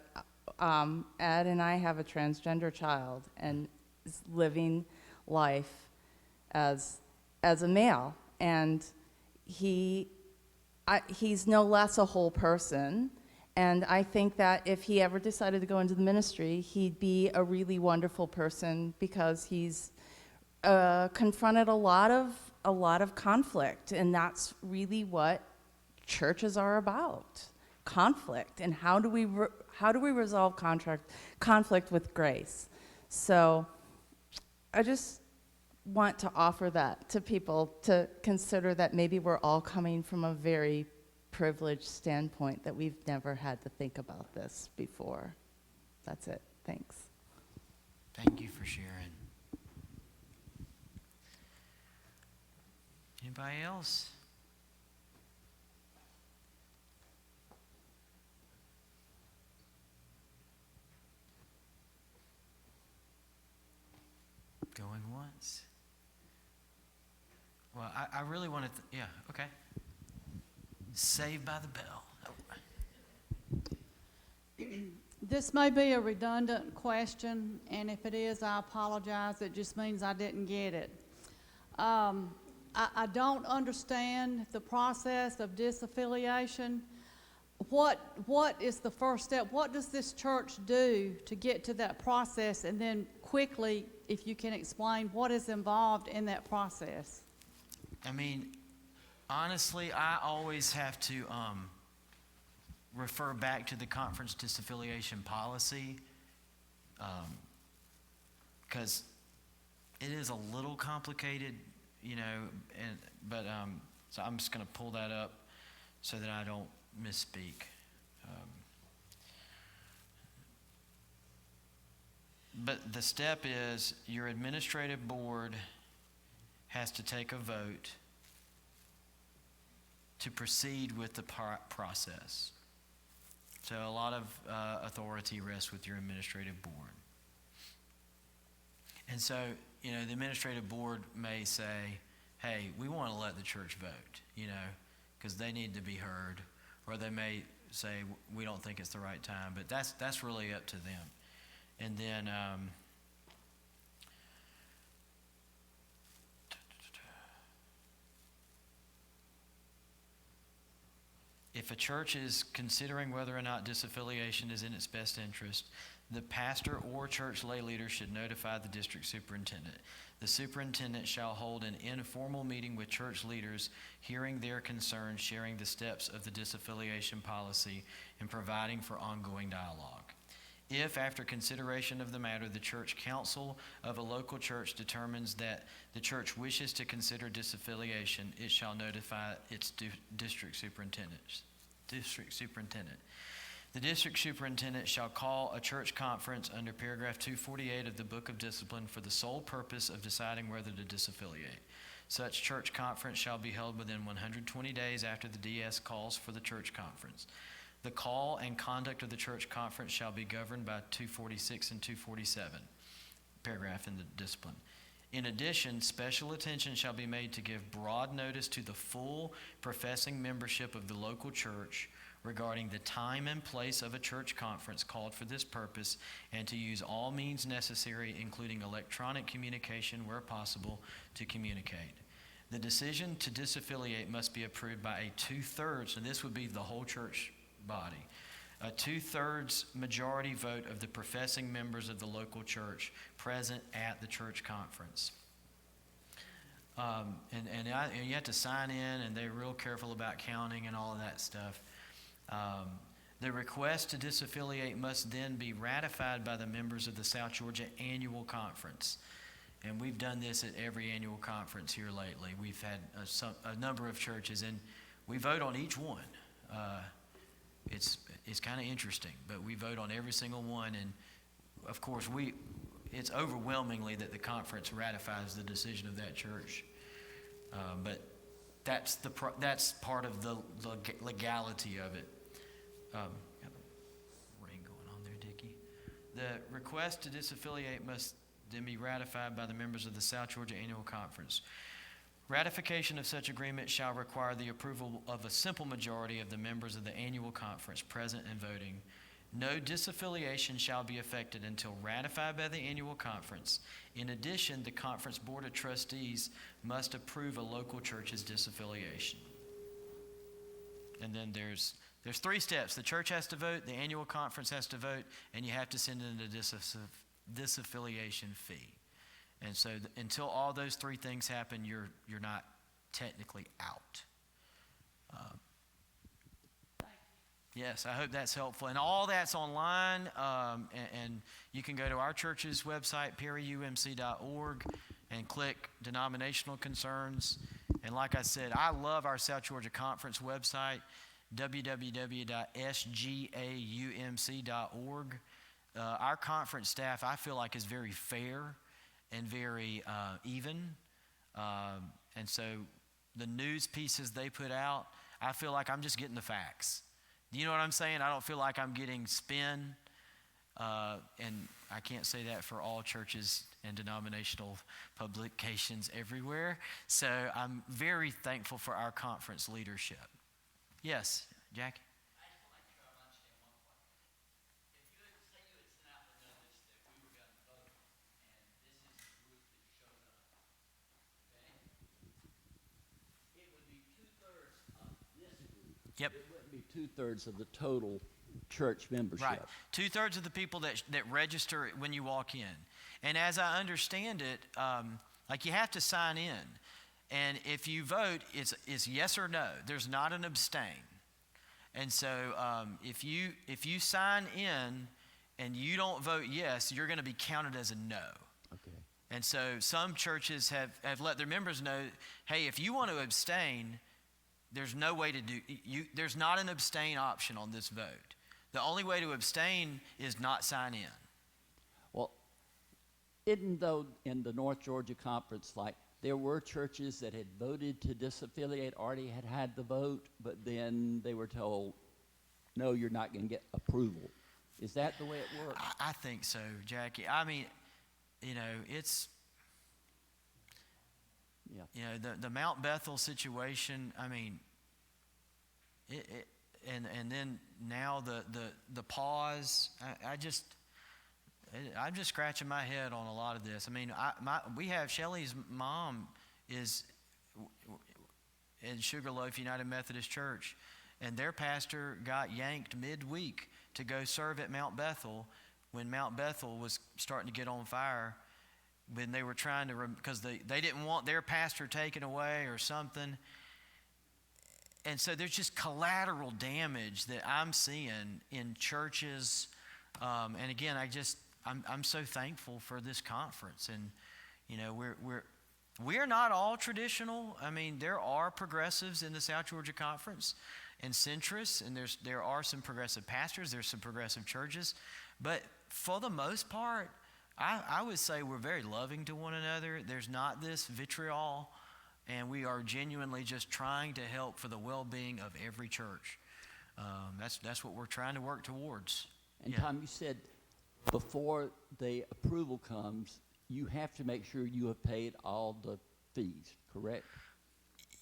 Ed and I have a transgender child and is living life as a male, and he's no less a whole person. And I think that if he ever decided to go into the ministry, he'd be a really wonderful person because he's confronted a lot of conflict, and that's really what churches are about: conflict. And how do we resolve conflict with grace? So I just want to offer that to people to consider, that maybe we're all coming from a very privileged standpoint, that we've never had to think about this before. That's it. Thanks. Thank you for sharing. Anybody else? Going once. Well, I really want to, yeah, okay. Saved by the bell. Oh. This may be a redundant question, and if it is, I apologize. It just means I didn't get it. I don't understand the process of disaffiliation. What is the first step? What does this church do to get to that process? And then quickly, if you can explain what is involved in that process. I mean, honestly, I always have to refer back to the conference disaffiliation policy, because it is a little complicated, you know, but so I'm just going to pull that up so that I don't misspeak. But the step is your administrative board has to take a vote to proceed with the process. So a lot of authority rests with your administrative board. And so, the administrative board may say, hey, we want to let the church vote, because they need to be heard. Or they may say, we don't think it's the right time. But that's really up to them. And then if a church is considering whether or not disaffiliation is in its best interest, the pastor or church lay leader should notify the district superintendent. The superintendent shall hold an informal meeting with church leaders, hearing their concerns, sharing the steps of the disaffiliation policy, and providing for ongoing dialogue. If, after consideration of the matter, the church council of a local church determines that the church wishes to consider disaffiliation, it shall notify its district superintendent. The district superintendent shall call a church conference under paragraph 248 of the Book of Discipline for the sole purpose of deciding whether to disaffiliate. Such church conference shall be held within 120 days after the DS calls for the church conference. The call and conduct of the church conference shall be governed by 246 and 247, paragraph in the discipline. In addition, special attention shall be made to give broad notice to the full professing membership of the local church regarding the time and place of a church conference called for this purpose, and to use all means necessary, including electronic communication where possible, to communicate. The decision to disaffiliate must be approved by a 2/3, and this would be the whole church body, a 2/3 majority vote of the professing members of the local church present at the church conference. And you have to sign in, and they're real careful about counting and all of that stuff. The request to disaffiliate must then be ratified by the members of the South Georgia Annual Conference. And we've done this at every annual conference here lately. We've had a number of churches, and we vote on each one. It's kind of interesting, but we vote on every single one, and of course it's overwhelmingly that the conference ratifies the decision of that church. But that's part of the legality of it. Got a rain going on there, Dickie. The request to disaffiliate must then be ratified by the members of the South Georgia Annual Conference. Ratification of such agreement shall require the approval of a simple majority of the members of the annual conference present and voting. No disaffiliation shall be effected until ratified by the annual conference. In addition, the conference board of trustees must approve a local church's disaffiliation. And then there's 3 steps. The church has to vote, the annual conference has to vote, and you have to send in a disaffiliation fee. And so until all those 3 things happen, you're not technically out. Yes, I hope that's helpful. And all that's online, and you can go to our church's website, perryumc.org, and click Denominational Concerns. And like I said, I love our South Georgia Conference website, www.sgaumc.org. Our conference staff, I feel like, is very fair and very even. And so the news pieces they put out, I feel like I'm just getting the facts. Do you know what I'm saying? I don't feel like I'm getting spin. And I can't say that for all churches and denominational publications everywhere. So I'm very thankful for our conference leadership. Yes, Jackie? I just would like to try to understand one point. If you had sent out the notice that we were going to vote, and this is the group that showed up, okay? It would be 2/3 of this group. Yep. It wouldn't be 2/3 of the total church membership. Right. 2/3 of the people that register when you walk in. And as I understand it, like you have to sign in. And if you vote, it's yes or no. There's not an abstain. And so if you sign in and you don't vote yes, you're going to be counted as a no. Okay. And so some churches have let their members know, hey, if you want to abstain, there's no way to do there's not an abstain option on this vote. The only way to abstain is not sign in. Well, isn't though in the North Georgia Conference like there were churches that had voted to disaffiliate, already had the vote, but then they were told, no, you're not going to get approval. Is that the way it works? I think so, Jackie. I mean, it's, Yeah. the Mount Bethel situation, I mean, and then now the pause, I'm just scratching my head on a lot of this. I mean, we have Shelley's mom is in Sugarloaf United Methodist Church, and their pastor got yanked midweek to go serve at Mount Bethel when Mount Bethel was starting to get on fire, when they were trying to, because they didn't want their pastor taken away or something. And so there's just collateral damage that I'm seeing in churches. And again, I'm so thankful for this conference. And, we're not all traditional. I mean, there are progressives in the South Georgia Conference and centrists, and there are some progressive pastors, there's some progressive churches. But for the most part, I would say we're very loving to one another. There's not this vitriol, and we are genuinely just trying to help for the well-being of every church. That's what we're trying to work towards. And Tom, you said before the approval comes, you have to make sure you have paid all the fees, correct?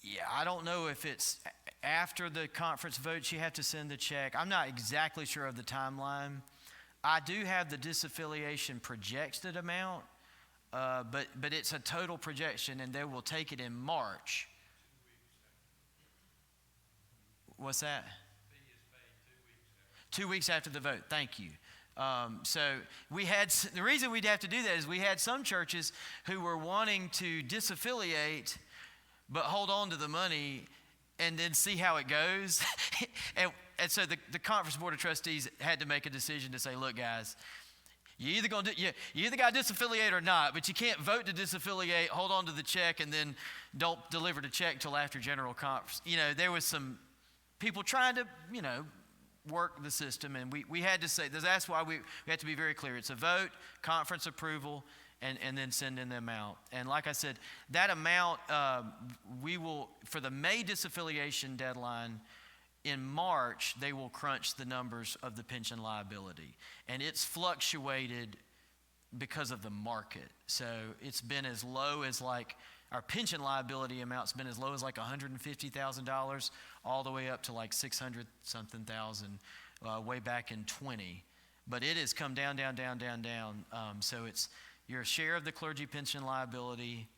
Yeah, I don't know if it's after the conference votes you have to send the check. I'm not exactly sure of the timeline. I do have the disaffiliation projected amount, but it's a total projection, and they will take it in March. What's that? 2 weeks after the vote. Thank you. So the reason we'd have to do that is we had some churches who were wanting to disaffiliate, but hold on to the money and then see how it goes. and so the conference board of trustees had to make a decision to say, look, guys, you either got to disaffiliate or not, but you can't vote to disaffiliate, hold on to the check, and then don't deliver the check till after general conference. There was some people trying to, work the system, and we had to say, that's why we had to be very clear. It's a vote, conference approval, and then sending them out. And like I said, that amount, we will, for the May disaffiliation deadline, in March, they will crunch the numbers of the pension liability. And it's fluctuated because of the market. So it's been as low as our pension liability amount's been as low as $150,000 all the way up to 600-something thousand way back in 20. But it has come down. So it's your share of the clergy pension liability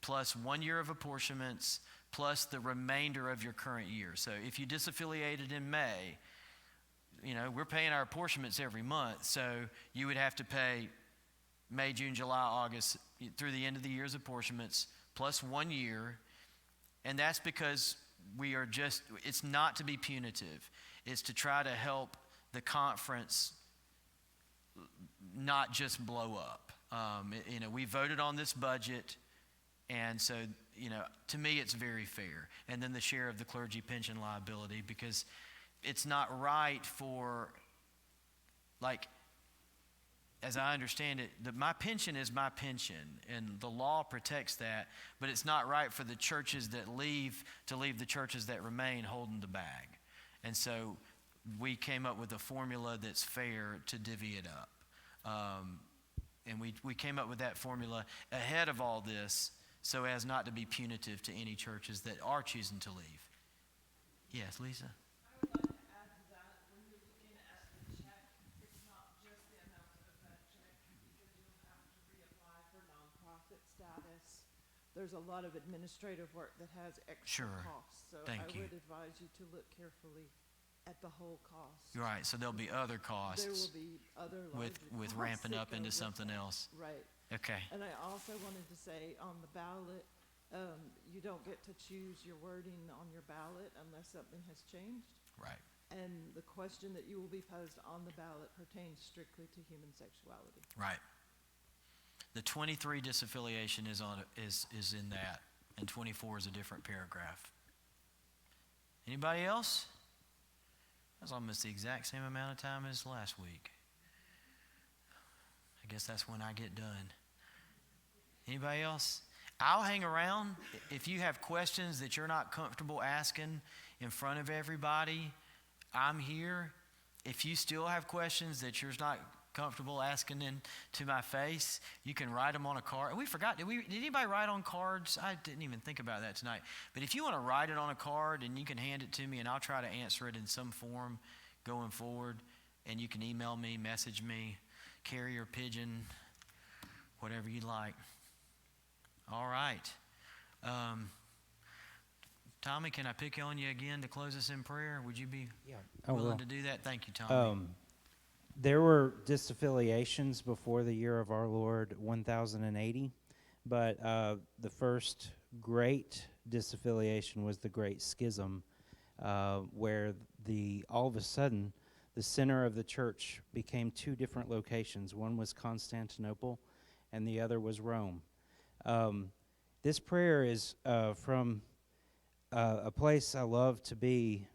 plus 1 year of apportionments plus the remainder of your current year. So if you disaffiliated in May, we're paying our apportionments every month. So you would have to pay May, June, July, August through the end of the year's apportionments plus 1 year. And that's because it's not to be punitive. It's to try to help the conference not just blow up. We voted on this budget, and so, to me it's very fair. And then the share of the clergy pension liability, because it's not right for, as I understand it, my pension is my pension, and the law protects that, but it's not right for the churches that leave to leave the churches that remain holding the bag. And so we came up with a formula that's fair to divvy it up. And we came up with that formula ahead of all this so as not to be punitive to any churches that are choosing to leave. Yes, Lisa? Status. There's a lot of administrative work that has extra costs. So Thank you. Would advise you to look carefully at the whole cost. Right, so there'll be other costs. There will be other with costs ramping that up go into with something that. else. Right. Okay. And I also wanted to say on the ballot, you don't get to choose your wording on your ballot unless something has changed. Right. And the question that you will be posed on the ballot pertains strictly to human sexuality. Right. The 23 disaffiliation is in that, and 24 is a different paragraph. Anybody else? That's almost the exact same amount of time as last week. I guess that's when I get done. Anybody else? I'll hang around. If you have questions that you're not comfortable asking in front of everybody, I'm here. If you still have questions that you're not comfortable asking to my face, you can write them on a card. And we forgot, did anybody write on cards? I didn't even think about that tonight. But if you want to write it on a card, and you can hand it to me, and I'll try to answer it in some form going forward. And you can email me, message me, carrier pigeon, whatever you like. All right. Tommy, can I pick on you again to close us in prayer? Would you be willing to do that? Thank you, Tommy. There were disaffiliations before the year of our Lord 1080, but the first great disaffiliation was the Great Schism, where all of a sudden the center of the church became two different locations. One was Constantinople, and the other was Rome. This prayer is from a place I love to be.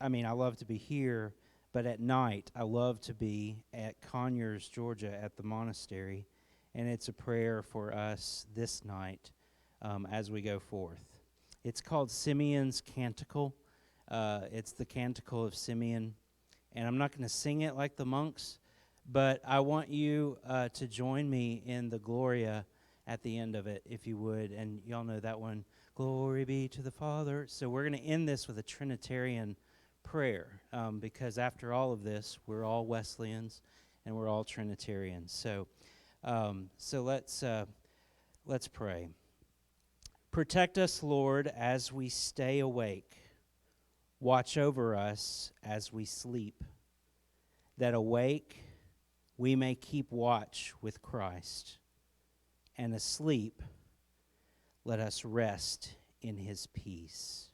I love to be here, but at night I love to be at Conyers, Georgia, at the monastery, and it's a prayer for us this night as we go forth. It's called Simeon's Canticle. It's the Canticle of Simeon, and I'm not going to sing it like the monks, but I want you to join me in the Gloria at the end of it, if you would. And y'all know that one, glory be to the Father. So we're going to end this with a Trinitarian prayer, because after all of this, we're all Wesleyans and we're all Trinitarians. So let's pray. Protect us, Lord, as we stay awake. Watch over us as we sleep, that awake we may keep watch with Christ, and asleep let us rest in his peace.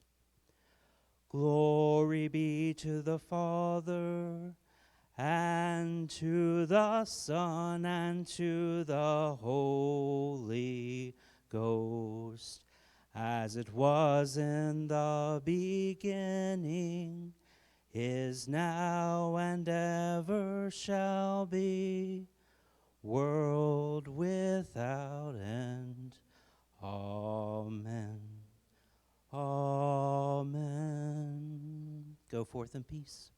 Glory be to the Father, and to the Son, and to the Holy Ghost, as it was in the beginning, is now, and ever shall be, world without end. Amen. Amen. Go forth in peace.